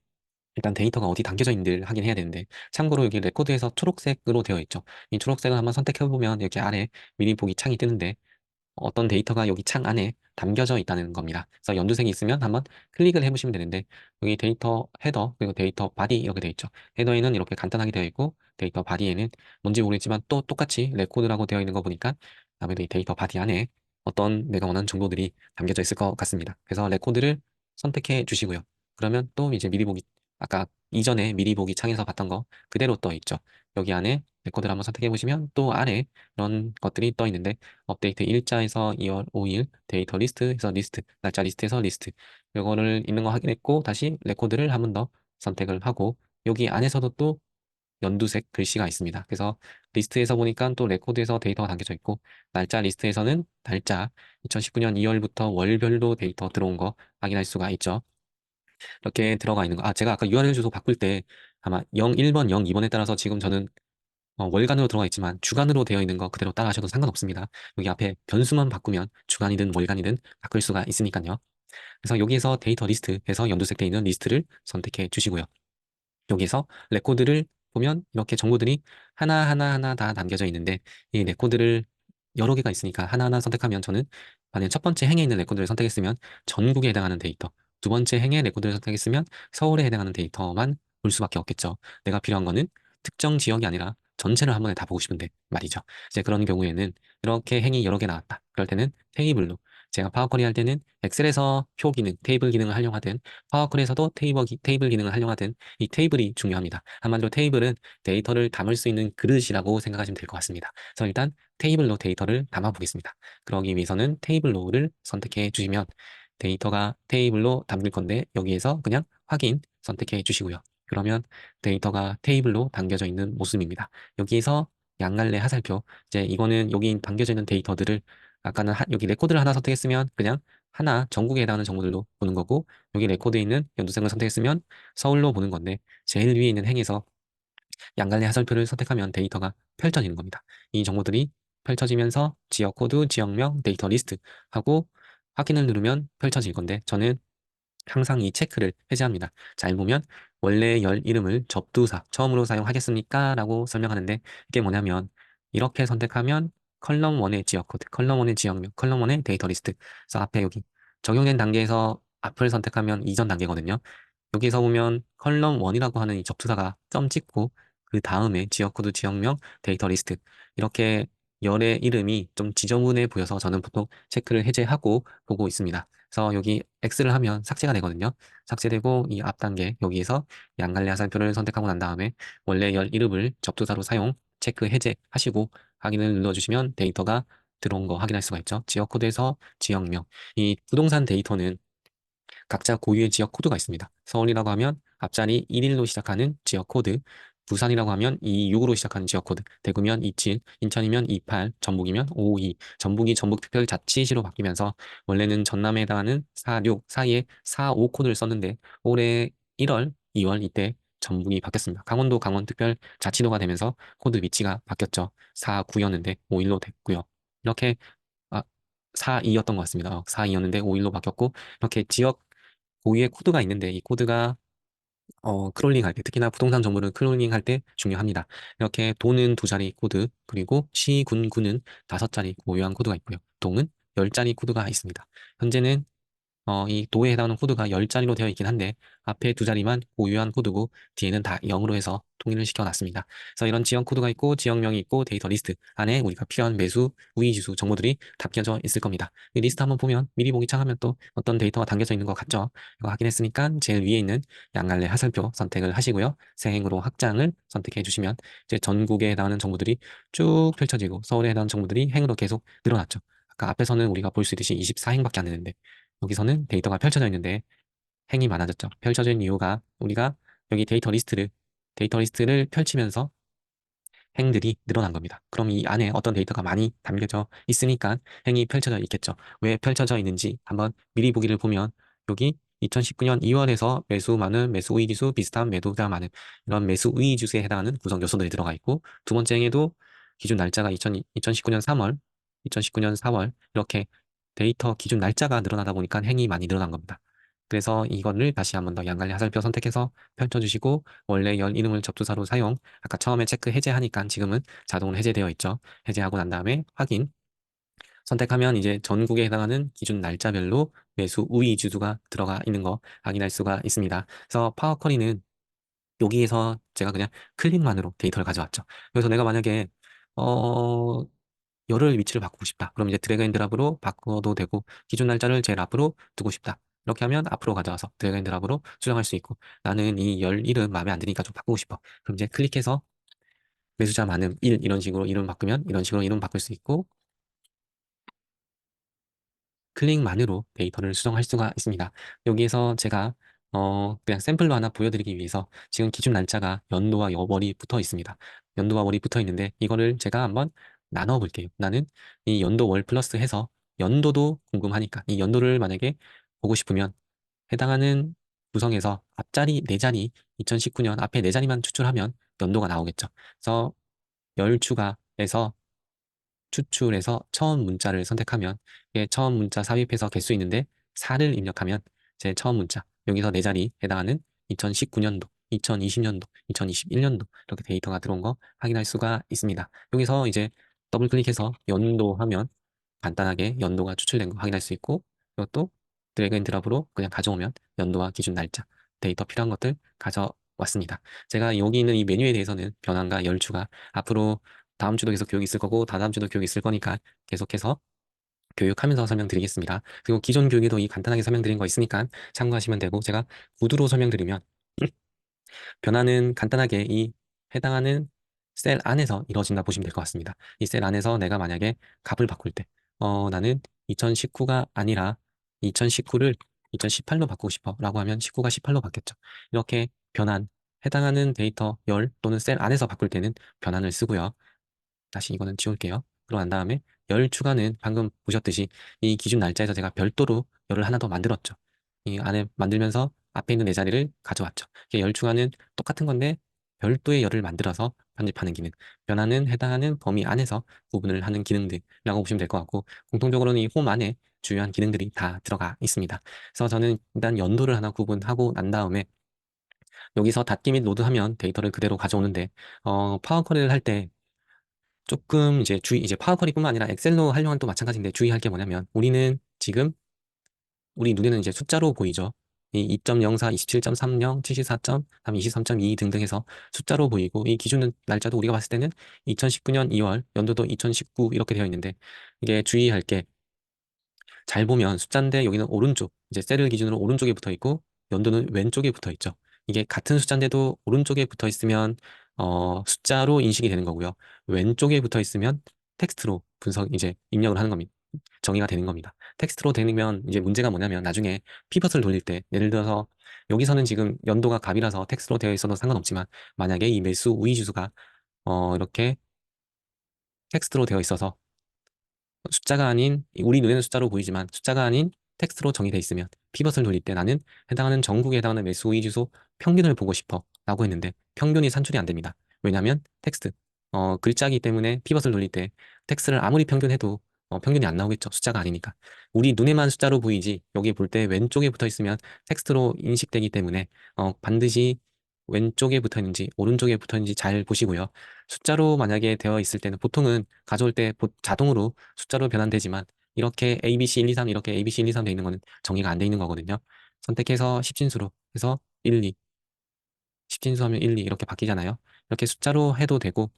일단 데이터가 어디 담겨져 있는지를 확인해야 되는데 참고로 여기 레코드에서 초록색으로 되어 있죠. 이 초록색을 한번 선택해보면 이렇게 아래 미리 보기 창이 뜨는데 어떤 데이터가 여기 창 안에 담겨져 있다는 겁니다. 그래서 연두색이 있으면 한번 클릭을 해보시면 되는데 여기 데이터 헤더 그리고 데이터 바디 이렇게 되어 있죠. 헤더에는 이렇게 간단하게 되어 있고 데이터 바디에는 뭔지 모르겠지만 또 똑같이 레코드라고 되어 있는 거 보니까 아무래도 이 데이터 바디 안에 어떤 내가 원하는 정보들이 담겨져 있을 것 같습니다. 그래서 레코드를 선택해 주시고요. 그러면 또 이제 미리 보기 아까 이전에 미리 보기 창에서 봤던 거 그대로 떠 있죠. 여기 안에 레코드를 한번 선택해 보시면 또 안에 이런 것들이 떠 있는데 업데이트 일자에서 2월 5일 데이터 리스트에서 리스트 날짜 리스트에서 리스트 이거를 있는 거 확인했고 다시 레코드를 한 번 더 선택을 하고 여기 안에서도 또 연두색 글씨가 있습니다. 그래서 리스트에서 보니까 또 레코드에서 데이터가 담겨져 있고 날짜 리스트에서는 날짜 2019년 2월부터 월별로 데이터 들어온 거 확인할 수가 있죠. 이렇게 들어가 있는 거. 아, 제가 아까 URL 주소 바꿀 때 아마 01번, 02번에 따라서 지금 저는 월간으로 들어가 있지만 주간으로 되어 있는 거 그대로 따라하셔도 상관없습니다. 여기 앞에 변수만 바꾸면 주간이든 월간이든 바꿀 수가 있으니까요. 그래서 여기에서 데이터 리스트에서 연두색 되어 있는 리스트를 선택해 주시고요. 여기서 레코드를 보면 이렇게 정보들이 하나하나 다 남겨져 있는데 이 레코드를 여러 개가 있으니까 하나하나 선택하면 저는 만약 첫 번째 행에 있는 레코드를 선택했으면 전국에 해당하는 데이터, 두 번째 행의 레코드를 선택했으면 서울에 해당하는 데이터만 볼 수밖에 없겠죠. 내가 필요한 거는 특정 지역이 아니라 전체를 한 번에 다 보고 싶은데 말이죠. 이제 그런 경우에는 이렇게 행이 여러 개 나왔다. 그럴 때는 테이블로 제가 파워쿼리 할 때는 엑셀에서 표 기능, 테이블 기능을 활용하든 파워쿼리에서도 테이블 기능을 활용하든 이 테이블이 중요합니다. 한마디로 테이블은 데이터를 담을 수 있는 그릇이라고 생각하시면 될 것 같습니다. 그래서 일단 테이블로 데이터를 담아 보겠습니다. 그러기 위해서는 테이블로를 선택해 주시면 데이터가 테이블로 담길 건데 여기에서 그냥 확인 선택해 주시고요. 그러면 데이터가 테이블로 담겨져 있는 모습입니다. 여기에서 양갈래 하살표 이제 이거는 여기 담겨져 있는 데이터들을 아까는 여기 레코드를 하나 선택했으면 그냥 하나 전국에 해당하는 정보들로 보는 거고 여기 레코드에 있는 연두색을 선택했으면 서울로 보는 건데 제일 위에 있는 행에서 양갈래 하살표를 선택하면 데이터가 펼쳐지는 겁니다. 이 정보들이 펼쳐지면서 지역 코드, 지역명, 데이터 리스트 하고 확인을 누르면 펼쳐질 건데 저는 항상 이 체크를 해제합니다. 잘 보면 원래 열 이름을 접두사 처음으로 사용하겠습니까? 라고 설명하는데 이게 뭐냐면 이렇게 선택하면 컬럼 1의 지역 코드, 컬럼 1의 지역명, 컬럼 1의 데이터 리스트 그래서 앞에 여기 적용된 단계에서 앞을 선택하면 이전 단계거든요. 여기서 보면 컬럼 1이라고 하는 이 접두사가 점 찍고 그 다음에 지역코드, 지역명, 데이터 리스트 이렇게 열의 이름이 좀 지저분해 보여서 저는 보통 체크를 해제하고 보고 있습니다. 그래서 여기 X를 하면 삭제가 되거든요. 삭제되고 이 앞 단계 여기에서 양갈래 화살표를 선택하고 난 다음에 원래 열 이름을 접두사로 사용 체크 해제하시고 확인을 눌러주시면 데이터가 들어온 거 확인할 수가 있죠. 지역코드에서 지역명 이 부동산 데이터는 각자 고유의 지역 코드가 있습니다. 서울이라고 하면 앞자리 11로 시작하는 지역 코드, 부산이라고 하면 26으로 시작하는 지역 코드, 대구면 27, 인천이면 28, 전북이면 52, 전북이 전북특별자치시로 바뀌면서 원래는 전남에 해당하는 46 사이에 45 코드를 썼는데 올해 1월, 2월 이때 전북이 바뀌었습니다. 강원도 강원특별자치도가 되면서 코드 위치가 바뀌었죠. 49였는데 51로 됐고요. 이렇게 아, 42였던 것 같습니다. 42였는데 51로 바뀌었고 이렇게 지역 고유의 코드가 있는데 이 코드가 크롤링 할 때, 특히나 부동산 정보를 크롤링 할 때 중요합니다. 이렇게 도는 두 자리 코드, 그리고 시, 군은 다섯 자리 고유한 코드가 있고요. 동은 열 자리 코드가 있습니다. 현재는 이 도에 해당하는 코드가 10자리로 되어 있긴 한데 앞에 두 자리만 고유한 코드고 뒤에는 다 0으로 해서 통일을 시켜놨습니다. 그래서 이런 지형 코드가 있고 지형명이 있고 데이터 리스트 안에 우리가 필요한 매수, 우위지수 정보들이 담겨져 있을 겁니다. 이 리스트 한번 보면 미리 보기 창하면 또 어떤 데이터가 담겨져 있는 것 같죠? 이거 확인했으니까 제일 위에 있는 양갈래 하살표 선택을 하시고요. 새행으로 확장을 선택해 주시면 이제 전국에 해당하는 정보들이 쭉 펼쳐지고 서울에 해당하는 정보들이 행으로 계속 늘어났죠. 아까 앞에서는 우리가 볼 수 있듯이 24행밖에 안 되는데 여기서는 데이터가 펼쳐져 있는데 행이 많아졌죠. 펼쳐져 있는 이유가 우리가 여기 데이터 리스트를 펼치면서 행들이 늘어난 겁니다. 그럼 이 안에 어떤 데이터가 많이 담겨져 있으니까 행이 펼쳐져 있겠죠. 왜 펼쳐져 있는지 한번 미리 보기를 보면 여기 2019년 2월에서 매수 많은, 매수 우위 지수 비슷한 매도가 많은 이런 매수 우위 지수에 해당하는 구성 요소들이 들어가 있고 두 번째 행에도 기준 날짜가 2019년 3월, 2019년 4월 이렇게 데이터 기준 날짜가 늘어나다 보니까 행이 많이 늘어난 겁니다. 그래서 이거를 다시 한번 더 양갈래 하살표 선택해서 펼쳐주시고 원래 열 이름을 접두사로 사용 아까 처음에 체크 해제하니까 지금은 자동으로 해제되어 있죠. 해제하고 난 다음에 확인 선택하면 이제 전국에 해당하는 기준 날짜별로 매수 우위 주수가 들어가 있는 거 확인할 수가 있습니다. 그래서 파워쿼리는 여기에서 제가 그냥 클릭만으로 데이터를 가져왔죠. 그래서 내가 만약에 어 열흘 위치를 바꾸고 싶다. 그럼 이제 드래그 앤 드랍으로 바꿔도 되고 기준 날짜를 제일 앞으로 두고 싶다. 이렇게 하면 앞으로 가져와서 드래그 앤 드랍으로 수정할 수 있고 나는 이 열 이름 마음에 안 드니까 좀 바꾸고 싶어. 그럼 이제 클릭해서 매수자 많음 1 이런 식으로 이름 바꾸면 이런 식으로 이름 바꿀 수 있고 클릭만으로 데이터를 수정할 수가 있습니다. 여기에서 제가 그냥 샘플로 하나 보여드리기 위해서 지금 기준 날짜가 연도와 월이 붙어 있습니다. 연도와 월이 붙어 있는데 이거를 제가 한번 나눠 볼게요. 나는 이 연도 월 플러스 해서 연도도 궁금하니까 이 연도를 만약에 보고 싶으면 해당하는 구성에서 앞자리 4자리 2019년 앞에 4자리만 추출하면 연도가 나오겠죠. 그래서 열 추가해서 추출해서 처음 문자를 선택하면 이게 처음 문자 삽입해서 갤 수 있는데 4를 입력하면 제 처음 문자 여기서 4자리 해당하는 2019년도, 2020년도, 2021년도 이렇게 데이터가 들어온 거 확인할 수가 있습니다. 여기서 이제 더블 클릭해서 연도 하면 간단하게 연도가 추출된 거 확인할 수 있고 이것도 드래그 앤 드랍으로 그냥 가져오면 연도와 기준 날짜 데이터 필요한 것들 가져왔습니다. 제가 여기 있는 이 메뉴에 대해서는 변환과 열추가 앞으로 다음 주도 계속 교육이 있을 거고 다다음 주도 교육이 있을 거니까 계속해서 교육하면서 설명드리겠습니다. 그리고 기존 교육에도 이 간단하게 설명드린 거 있으니까 참고하시면 되고 제가 구두로 설명드리면 변화는 간단하게 이 해당하는 셀 안에서 이루어진다 보시면 될 것 같습니다. 이 셀 안에서 내가 만약에 값을 바꿀 때 나는 2019가 아니라 2019를 2018로 바꾸고 싶어 라고 하면 19가 18로 바뀌었죠. 이렇게 변환 해당하는 데이터 열 또는 셀 안에서 바꿀 때는 변환을 쓰고요. 다시 이거는 지울게요. 그러고 난 다음에 열 추가는 방금 보셨듯이 이 기준 날짜에서 제가 별도로 열을 하나 더 만들었죠. 이 안에 만들면서 앞에 있는 네 자리를 가져왔죠. 이게 열 추가는 똑같은 건데 별도의 열을 만들어서 편집하는 기능. 변화는 해당하는 범위 안에서 구분을 하는 기능들이라고 보시면 될 것 같고 공통적으로는 이 홈 안에 주요한 기능들이 다 들어가 있습니다. 그래서 저는 일단 연도를 하나 구분하고 난 다음에 여기서 닫기 및 로드하면 데이터를 그대로 가져오는데 파워 쿼리를 할때 조금 이제 이제 파워쿼리뿐만 아니라 엑셀로 활용한 또 마찬가지인데 주의할 게 뭐냐면 우리는 지금 우리 눈에는 이제 숫자로 보이죠. 이 2.04, 27.30, 74.3, 23.2 등등 해서 숫자로 보이고 이 기준 날짜도 우리가 봤을 때는 2019년 2월, 연도도 2019 이렇게 되어 있는데 이게 주의할 게 잘 보면 숫자인데 여기는 오른쪽, 이제 셀을 기준으로 오른쪽에 붙어 있고 연도는 왼쪽에 붙어 있죠. 이게 같은 숫자인데도 오른쪽에 붙어 있으면 숫자로 인식이 되는 거고요. 왼쪽에 붙어 있으면 텍스트로 이제 입력을 하는 겁니다. 정의가 되는 겁니다. 텍스트로 되면 이제 문제가 뭐냐면 나중에 피벗을 돌릴 때 예를 들어서 여기서는 지금 연도가 갑이라서 텍스트로 되어 있어도 상관없지만 만약에 이 매수 우위 지수가 이렇게 텍스트로 되어 있어서 숫자가 아닌 우리 눈에는 숫자로 보이지만 숫자가 아닌 텍스트로 정의되어 있으면 피벗을 돌릴 때 나는 해당하는 전국에 해당하는 매수 우위 지수 평균을 보고 싶어 라고 했는데 평균이 산출이 안 됩니다. 왜냐하면 텍스트 글자이기 때문에 피벗을 돌릴 때 텍스트를 아무리 평균해도 평균이 안 나오겠죠. 숫자가 아니니까. 우리 눈에만 숫자로 보이지 여기 볼 때 왼쪽에 붙어 있으면 텍스트로 인식되기 때문에 반드시 왼쪽에 붙어 있는지 오른쪽에 붙어 있는지 잘 보시고요. 숫자로 만약에 되어 있을 때는 보통은 가져올 때 자동으로 숫자로 변환되지만 이렇게 ABC 1, 2, 3 이렇게 ABC 1, 2, 3 돼 있는 거는 정의가 안 돼 있는 거거든요. 선택해서 10진수로 해서 1, 2, 10진수 하면 1, 2 이렇게 바뀌잖아요. 이렇게 숫자로 해도 되고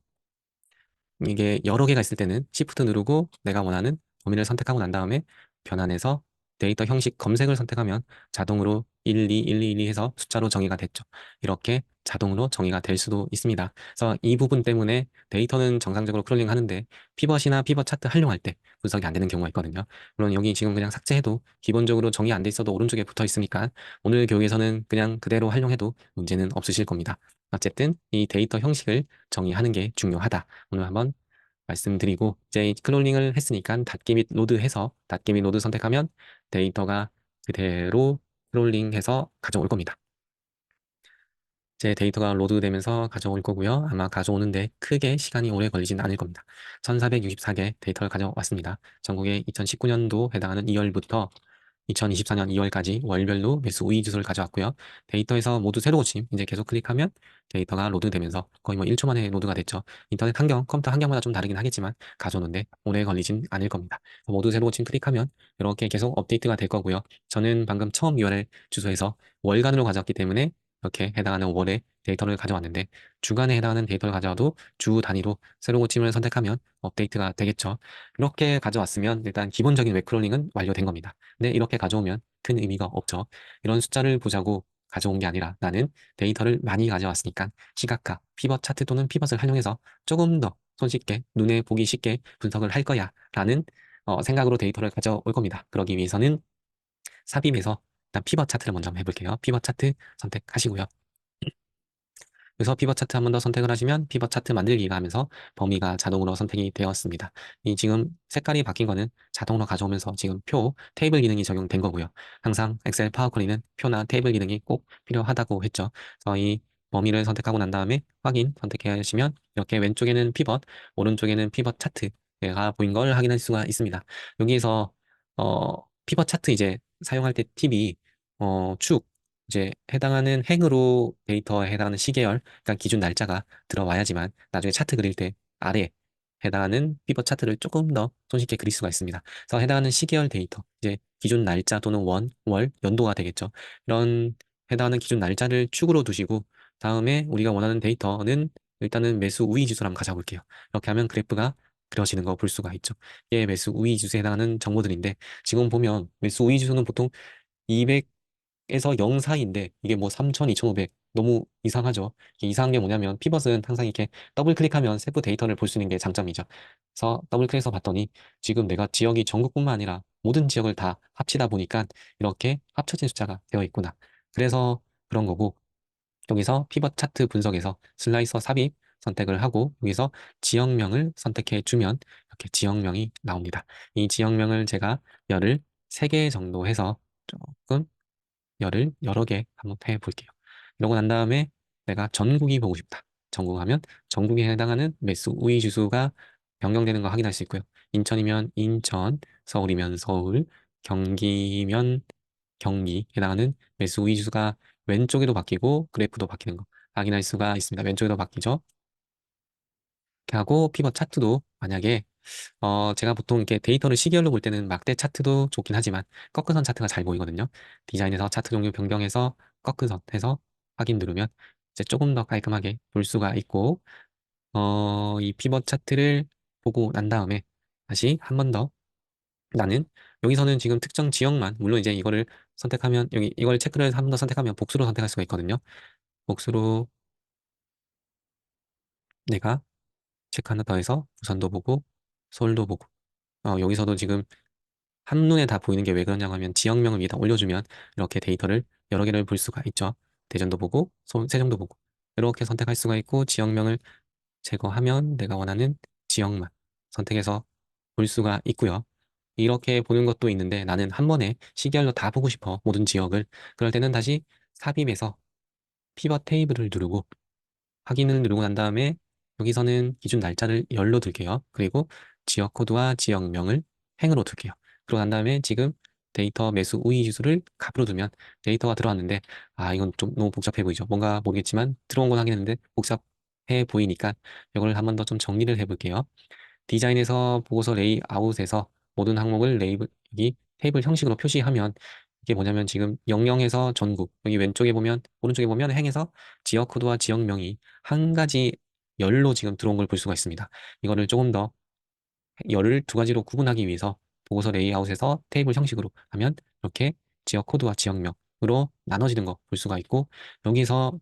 이게 여러 개가 있을 때는 Shift 누르고 내가 원하는 범위를 선택하고 난 다음에 변환해서 데이터 형식 검색을 선택하면 자동으로 1, 2, 1, 2, 1, 2 해서 숫자로 정의가 됐죠. 이렇게 자동으로 정의가 될 수도 있습니다. 그래서 이 부분 때문에 데이터는 정상적으로 크롤링 하는데 피벗이나 피벗 차트 활용할 때 분석이 안 되는 경우가 있거든요. 물론 여기 지금 그냥 삭제해도 기본적으로 정의 안 돼 있어도 오른쪽에 붙어 있으니까 오늘 교육에서는 그냥 그대로 활용해도 문제는 없으실 겁니다. 어쨌든 이 데이터 형식을 정의하는 게 중요하다. 오늘 한번 말씀드리고 이제 크롤링을 했으니까 닫기 및 로드해서 닫기 및 로드 선택하면 데이터가 그대로 크롤링해서 가져올 겁니다. 제 데이터가 로드되면서 가져올 거고요. 아마 가져오는데 크게 시간이 오래 걸리진 않을 겁니다. 1464개 데이터를 가져왔습니다. 전국에 2019년도 해당하는 2월부터 2024년 2월까지 월별로 매수 우위 주소를 가져왔고요. 데이터에서 모두 새로 고침 이제 계속 클릭하면 데이터가 로드되면서 거의 뭐 1초 만에 로드가 됐죠. 인터넷 환경, 컴퓨터 환경마다 좀 다르긴 하겠지만 가져오는데 오래 걸리진 않을 겁니다. 모두 새로 고침 클릭하면 이렇게 계속 업데이트가 될 거고요. 저는 방금 처음 URL 주소에서 월간으로 가져왔기 때문에 이렇게 해당하는 월의 데이터를 가져왔는데 주간에 해당하는 데이터를 가져와도 주 단위로 새로 고침을 선택하면 업데이트가 되겠죠. 이렇게 가져왔으면 일단 기본적인 웹크롤링은 완료된 겁니다. 근데 이렇게 가져오면 큰 의미가 없죠. 이런 숫자를 보자고 가져온 게 아니라 나는 데이터를 많이 가져왔으니까 시각화, 피벗 차트 또는 피벗을 활용해서 조금 더 손쉽게 눈에 보기 쉽게 분석을 할 거야 라는 생각으로 데이터를 가져올 겁니다. 그러기 위해서는 삽입에서 일단 피벗 차트를 먼저 한번 해볼게요. 피벗 차트 선택하시고요. 그래서 피벗 차트 한 번 더 선택을 하시면 피벗 차트 만들기가 하면서 범위가 자동으로 선택이 되었습니다. 이 지금 색깔이 바뀐 거는 자동으로 가져오면서 지금 표, 테이블 기능이 적용된 거고요. 항상 엑셀 파워 쿼리는 표나 테이블 기능이 꼭 필요하다고 했죠. 그래서 이 범위를 선택하고 난 다음에 확인 선택해 하시면 이렇게 왼쪽에는 피벗, 오른쪽에는 피벗 차트가 보인 걸 확인할 수가 있습니다. 여기에서 피벗 차트 이제 사용할 때 팁이 축 이제 해당하는 행으로 데이터에 해당하는 시계열, 그러니까 기준 날짜가 들어와야지만 나중에 차트 그릴 때 아래 해당하는 피벗 차트를 조금 더 손쉽게 그릴 수가 있습니다. 그래서 해당하는 시계열 데이터, 이제 기준 날짜 또는 원, 월, 연도가 되겠죠. 이런 해당하는 기준 날짜를 축으로 두시고 다음에 우리가 원하는 데이터는 일단은 매수 우위 지수를 한번 가져볼게요. 이렇게 하면 그래프가 그려지는 거 볼 수가 있죠. 이게 매수 우위 지수에 해당하는 정보들인데 지금 보면 매수 우위 지수는 보통 200에서 0 사이인데 이게 뭐 3000, 2500 너무 이상하죠. 이게 이상한 게 뭐냐면 피벗은 항상 이렇게 더블 클릭하면 세부 데이터를 볼 수 있는 게 장점이죠. 그래서 더블 클릭해서 봤더니 지금 내가 지역이 전국뿐만 아니라 모든 지역을 다 합치다 보니까 이렇게 합쳐진 숫자가 되어 있구나. 그래서 그런 거고 여기서 피벗 차트 분석에서 슬라이서 삽입 선택을 하고 여기서 지역명을 선택해 주면 이렇게 지역명이 나옵니다. 이 지역명을 제가 열을 3개 정도 해서 조금 열을 여러 개 한번 해볼게요. 이러고 난 다음에 내가 전국이 보고 싶다. 전국 하면 전국에 해당하는 매수 우위 주소가 변경되는 거 확인할 수 있고요. 인천이면 인천, 서울이면 서울, 경기면 경기 해당하는 매수 우위 주소가 왼쪽에도 바뀌고 그래프도 바뀌는 거 확인할 수가 있습니다. 왼쪽에도 바뀌죠. 이렇게 하고 피벗 차트도 만약에 제가 보통 이렇게 데이터를 시계열로 볼 때는 막대 차트도 좋긴 하지만 꺾은 차트가 잘 보이거든요. 디자인에서 차트 종류 변경해서 꺾은 해서 확인 누르면 이제 조금 더 깔끔하게 볼 수가 있고 이 피벗 차트를 보고 난 다음에 다시 한 번 더 나는 여기서는 지금 특정 지역만 물론 이제 이거를 선택하면 여기 이걸 체크를 한 번 더 선택하면 복수로 선택할 수가 있거든요. 복수로 내가 체크 하나 더 해서 부산도 보고 서울도 보고 여기서도 지금 한눈에 다 보이는 게 왜 그러냐고 하면 지역명을 위에다 올려주면 이렇게 데이터를 여러 개를 볼 수가 있죠. 대전도 보고 세종도 보고 이렇게 선택할 수가 있고 지역명을 제거하면 내가 원하는 지역만 선택해서 볼 수가 있고요. 이렇게 보는 것도 있는데 나는 한 번에 시계열로 다 보고 싶어. 모든 지역을. 그럴 때는 다시 삽입해서 피벗 테이블을 누르고 확인을 누르고 난 다음에 여기서는 기준 날짜를 열로 둘게요. 그리고 지역 코드와 지역명을 행으로 둘게요. 그러고 난 다음에 지금 데이터 매수 우위 지수를 값으로 두면 데이터가 들어왔는데 이건 좀 너무 복잡해 보이죠. 뭔가 모르겠지만 들어온 건 확인했는데 복잡해 보이니까 이걸 한 번 더 좀 정리를 해볼게요. 디자인에서 보고서 레이아웃에서 모든 항목을 레이블, 여기 테이블 형식으로 표시하면 이게 뭐냐면 지금 00에서 전국, 여기 왼쪽에 보면, 오른쪽에 보면 행에서 지역 코드와 지역명이 한 가지 열로 지금 들어온 걸 볼 수가 있습니다. 이거를 조금 더 열을 두 가지로 구분하기 위해서 보고서 레이아웃에서 테이블 형식으로 하면 이렇게 지역 코드와 지역명으로 나눠지는 거 볼 수가 있고, 여기서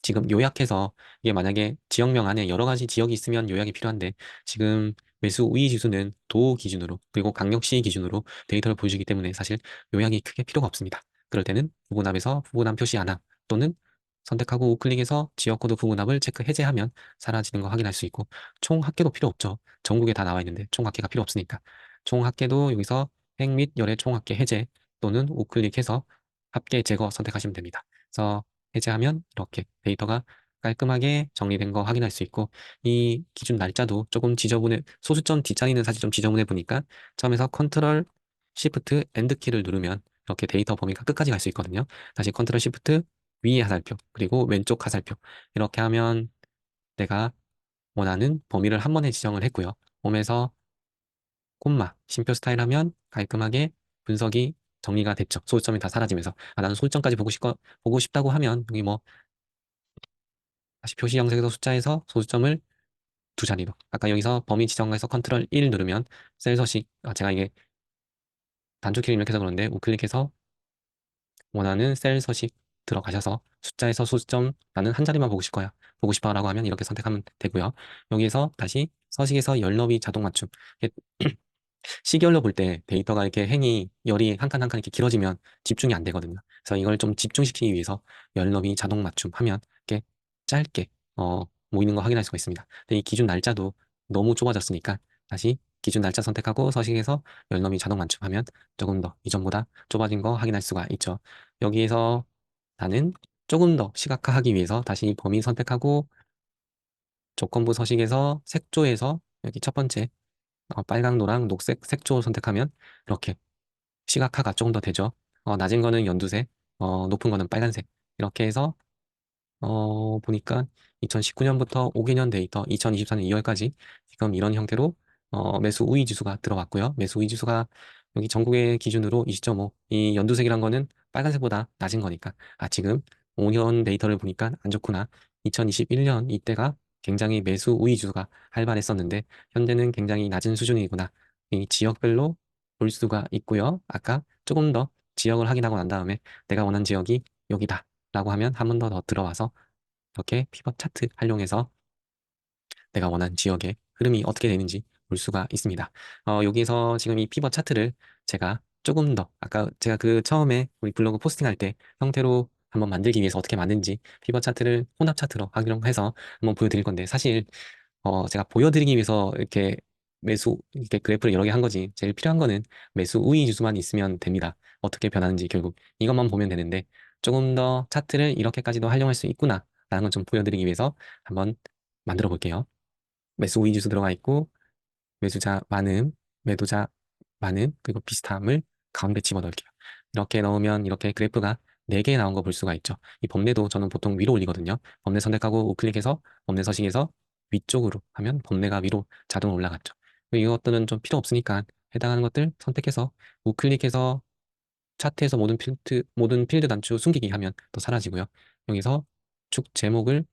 지금 요약해서 이게 만약에 지역명 안에 여러 가지 지역이 있으면 요약이 필요한데, 지금 매수 우위 지수는 도 기준으로 그리고 강력시 기준으로 데이터를 보여주기 때문에 사실 요약이 크게 필요가 없습니다. 그럴 때는 부분합에서 부분함 표시 하나, 또는 선택하고 우클릭해서 지역 코드 부분합을 체크 해제하면 사라지는 거 확인할 수 있고, 총 합계도 필요 없죠. 전국에 다 나와 있는데 총 합계가 필요 없으니까 총 합계도 여기서 행 및 열의 총 합계 해제, 또는 우클릭해서 합계 제거 선택하시면 됩니다. 그래서 해제하면 이렇게 데이터가 깔끔하게 정리된 거 확인할 수 있고, 이 기준 날짜도 조금 지저분해, 소수점 뒷자리는 사실 좀 지저분해 보니까 처음에서 컨트롤 시프트 엔드 키를 누르면 이렇게 데이터 범위가 끝까지 갈 수 있거든요. 다시 컨트롤 시프트 위에 하살표, 그리고 왼쪽 하살표, 이렇게 하면 내가 원하는 범위를 한 번에 지정을 했고요. 홈에서 콤마 심표 스타일 하면 깔끔하게 분석이 정리가 됐죠. 소수점이 다 사라지면서, 아, 나는 소수점까지 보고 싶다고 하면 여기 뭐 다시 표시 영색에서 숫자에서 소수점을 두 자리로, 아까 여기서 범위 지정해서 컨트롤 1 누르면 셀 서식, 제가 이게 단축키를 입력해서 그런데 우클릭해서 원하는 셀 서식 들어가셔서 숫자에서 소수점 나는 한 자리만 보고 싶어요. 보고 싶어라고 하면 이렇게 선택하면 되고요. 여기에서 다시 서식에서 열 너비 자동 맞춤. 시계열로 볼 때 데이터가 이렇게 행이 열이 한 칸 한 칸 이렇게 길어지면 집중이 안 되거든요. 그래서 이걸 좀 집중시키기 위해서 열 너비 자동 맞춤 하면 이렇게 짧게 모이는 거 확인할 수가 있습니다. 근데 이 기준 날짜도 너무 좁아졌으니까 다시 기준 날짜 선택하고 서식에서 열 너비 자동 맞춤하면 조금 더 이전보다 좁아진 거 확인할 수가 있죠. 여기에서 나는 조금 더 시각화하기 위해서 다시 범위 선택하고 조건부 서식에서 색조에서 여기 첫 번째 빨강, 노랑, 녹색, 색조 선택하면 이렇게 시각화가 조금 더 되죠. 낮은 거는 연두색, 높은 거는 빨간색. 이렇게 해서 보니까 2019년부터 5개년 데이터 2024년 2월까지 지금 이런 형태로 매수 우위 지수가 들어왔고요. 매수 우위 지수가 여기 전국의 기준으로 20.5. 이 연두색이란 거는 빨간색보다 낮은 거니까, 아, 지금 5년 데이터를 보니까 안 좋구나. 2021년 이때가 굉장히 매수 우위 지수가 활발했었는데 현재는 굉장히 낮은 수준이구나. 이 지역별로 볼 수가 있고요. 아까 조금 더 지역을 확인하고 난 다음에 내가 원하는 지역이 여기다 라고 하면 한 번 더 들어와서 이렇게 피벗 차트 활용해서 내가 원하는 지역의 흐름이 어떻게 되는지 볼 수가 있습니다. 여기서 지금 이 피벗 차트를 제가 조금 더, 아까 제가 그 처음에 우리 블로그 포스팅할 때 형태로 한번 만들기 위해서 어떻게 만드는지 피벗 차트를 혼합 차트로 활용해서 한번 보여드릴 건데, 사실 제가 보여드리기 위해서 이렇게 이렇게 그래프를 여러 개 한 거지. 제일 필요한 거는 매수 우위 지수만 있으면 됩니다. 어떻게 변하는지 결국 이것만 보면 되는데, 조금 더 차트를 이렇게까지도 활용할 수 있구나 라는 걸 좀 보여드리기 위해서 한번 만들어 볼게요. 매수 우위 지수 들어가 있고, 매수자 많음, 매도자 많음, 그리고 비슷함을 가운데 집어넣을게요. 이렇게 넣으면 이렇게 그래프가 4개 나온 거 볼 수가 있죠. 이 범례도 저는 보통 위로 올리거든요. 범례 선택하고 우클릭해서 범례 서식에서 위쪽으로 하면 범례가 위로 자동으로 올라갔죠. 이것들은 좀 필요 없으니까 해당하는 것들 선택해서 우클릭해서 차트에서 모든 필드 단추 숨기기 하면 또 사라지고요. 여기서 축 제목을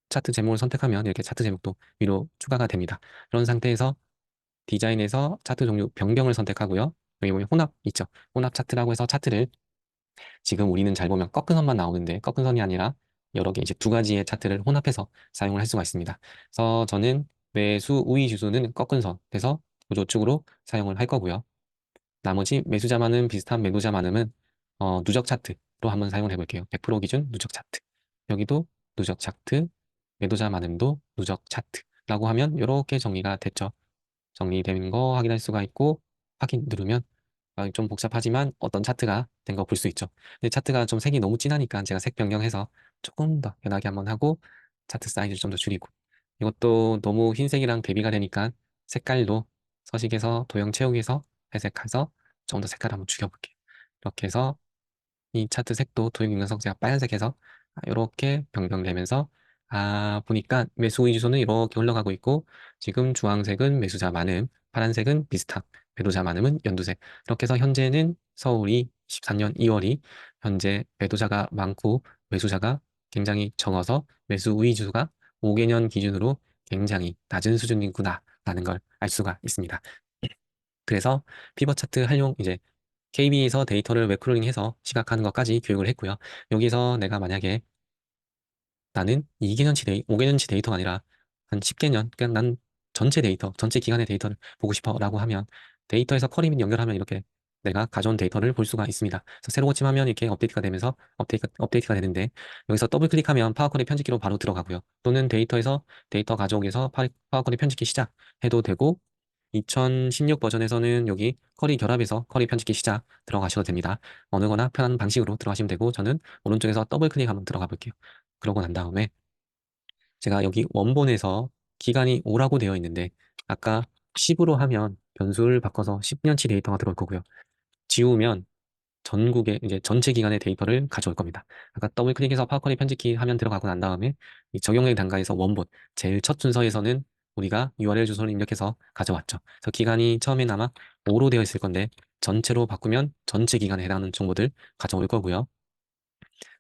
차트 제목을 선택하면 이렇게 차트 제목도 위로 추가가 됩니다. 그런 상태에서 디자인에서 차트 종류 변경을 선택하고요. 여기 보면 혼합 있죠. 혼합 차트라고 해서 차트를, 지금 우리는 잘 보면 꺾은 선만 나오는데 꺾은 선이 아니라 여러 개 이제 두 가지의 차트를 혼합해서 사용을 할 수가 있습니다. 그래서 저는 매수 우위 지수는 꺾은 선에서 구조축으로 사용을 할 거고요. 나머지 매수자 많음 비슷한 매도자 많음은 누적 차트로 한번 사용을 해볼게요. 100% 기준 누적 차트. 여기도 누적 차트, 매도자 많음도 누적 차트라고 하면 이렇게 정리가 됐죠. 정리된 거 확인할 수가 있고, 확인 누르면 좀 복잡하지만 어떤 차트가 된 거 볼 수 있죠. 근데 차트가 좀 색이 너무 진하니까 제가 색 변경해서 조금 더 연하게 한번 하고 차트 사이즈 좀 더 줄이고, 이것도 너무 흰색이랑 대비가 되니까 색깔도 서식에서 도형 채우기에서 회색해서 좀 더 색깔 한번 죽여볼게요. 이렇게 해서 이 차트 색도 도형 영상 제가 빨간색 해서 이렇게 변경되면서, 보니까 매수 우위 주소는 이렇게 흘러가고 있고, 지금 주황색은 매수자 많음, 파란색은 비슷함, 배도자 많음은 연두색. 이렇게 해서 현재는 서울이 14년 2월이 현재 배도자가 많고 매수자가 굉장히 적어서 매수 우위 지수가 5개년 기준으로 굉장히 낮은 수준이구나라는 걸 알 수가 있습니다. 그래서 피벗 차트 활용 이제 KB에서 데이터를 웹크롤링해서 시각하는 것까지 교육을 했고요. 여기서 내가 만약에 나는 2개년치 5개년치 데이터가 아니라 한 10개년, 그냥 난 전체 데이터, 전체 기간의 데이터를 보고 싶어 라고 하면 데이터에서 쿼리 및 연결하면 이렇게 내가 가져온 데이터를 볼 수가 있습니다. 그래서 새로 고침하면 이렇게 업데이트가 되면서 업데이트가 되는데 여기서 더블 클릭하면 파워쿼리 편집기로 바로 들어가고요. 또는 데이터에서 데이터 가져오기 위해서 파워쿼리 편집기 시작해도 되고 2016 버전에서는 여기 쿼리 결합해서 쿼리 편집기 시작 들어가셔도 됩니다. 어느 거나 편한 방식으로 들어가시면 되고 저는 오른쪽에서 더블 클릭 한번 들어가 볼게요. 그러고 난 다음에 제가 여기 원본에서 기간이 5라고 되어 있는데 아까 10으로 하면 변수를 바꿔서 10년치 데이터가 들어올 거고요. 지우면 전국의 이제 전체 기간의 데이터를 가져올 겁니다. 아까 더블 클릭해서 파워쿼리 편집키 화면 들어가고 난 다음에 이 적용의 단가에서 원본 제일 첫 순서에서는 우리가 URL 주소를 입력해서 가져왔죠. 그래서 기간이 처음엔 아마 5로 되어 있을 건데 전체로 바꾸면 전체 기간에 해당하는 정보들 가져올 거고요.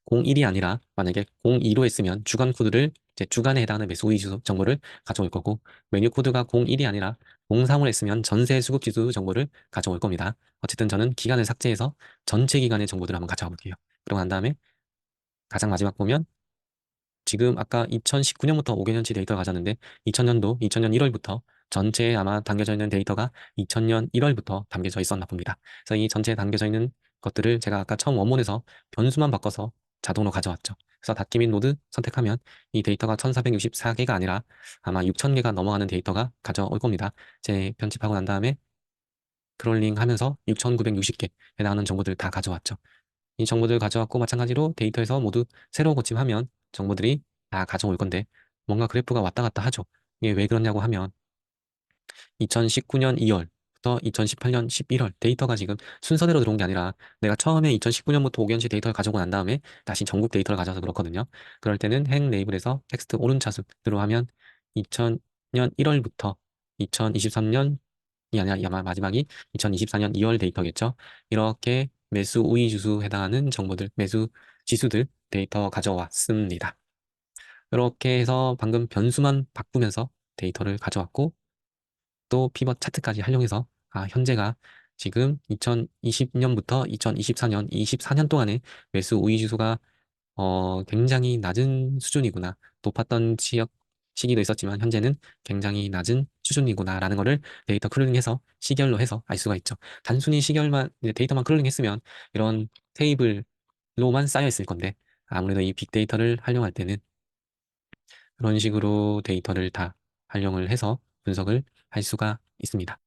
01이 아니라 만약에 02로 했으면 주간 코드를 이제 주간에 해당하는 매수 우위 주소 정보를 가져올 거고 메뉴 코드가 01이 아니라 03을 했으면 전세 수급 지수 정보를 가져올 겁니다. 어쨌든 저는 기간을 삭제해서 전체 기간의 정보들을 한번 가져가 볼게요. 그러고 난 다음에 가장 마지막 보면 지금 아까 2019년부터 5개년치 데이터를 가졌는데 2000년 1월부터 전체에 아마 담겨져 있는 데이터가 2000년 1월부터 담겨져 있었나 봅니다. 그래서 이 전체에 담겨져 있는 것들을 제가 아까 처음 원본에서 변수만 바꿔서 자동으로 가져왔죠. 그래서 닫기 및 로드 선택하면 이 데이터가 1464개가 아니라 아마 6000개가 넘어가는 데이터가 가져올 겁니다. 제 편집하고 난 다음에 크롤링 하면서 6960개 해당하는 정보들 다 가져왔죠. 이 정보들 가져왔고 마찬가지로 데이터에서 모두 새로 고침하면 정보들이 다 가져올 건데 뭔가 그래프가 왔다 갔다 하죠. 이게 왜 그러냐고 하면 2019년 2월부터 2018년 11월 데이터가 지금 순서대로 들어온 게 아니라 내가 처음에 2019년부터 5개년치 데이터를 가져오고 난 다음에 다시 전국 데이터를 가져와서 그렇거든요. 그럴 때는 행 레이블에서 텍스트 오른차순으로 하면 2000년 1월부터 2023년이 아니라 아마 마지막이 2024년 2월 데이터겠죠. 이렇게 매수 우위 주수 해당하는 정보들, 매수 지수들 데이터 가져왔습니다. 이렇게 해서 방금 변수만 바꾸면서 데이터를 가져왔고 또 피벗 차트까지 활용해서 현재가 지금 2020년부터 2024년, 24년 동안의 매수 우위 지수가 굉장히 낮은 수준이구나. 높았던 시기도 있었지만 현재는 굉장히 낮은 수준이구나라는 거를 데이터 크롤링해서 시결로 해서 알 수가 있죠. 단순히 시결만 이제 데이터만 크롤링했으면 이런 테이블로만 쌓여 있을 건데 아무래도 이 빅데이터를 활용할 때는 그런 식으로 데이터를 다 활용을 해서 분석을 할 수가 있습니다.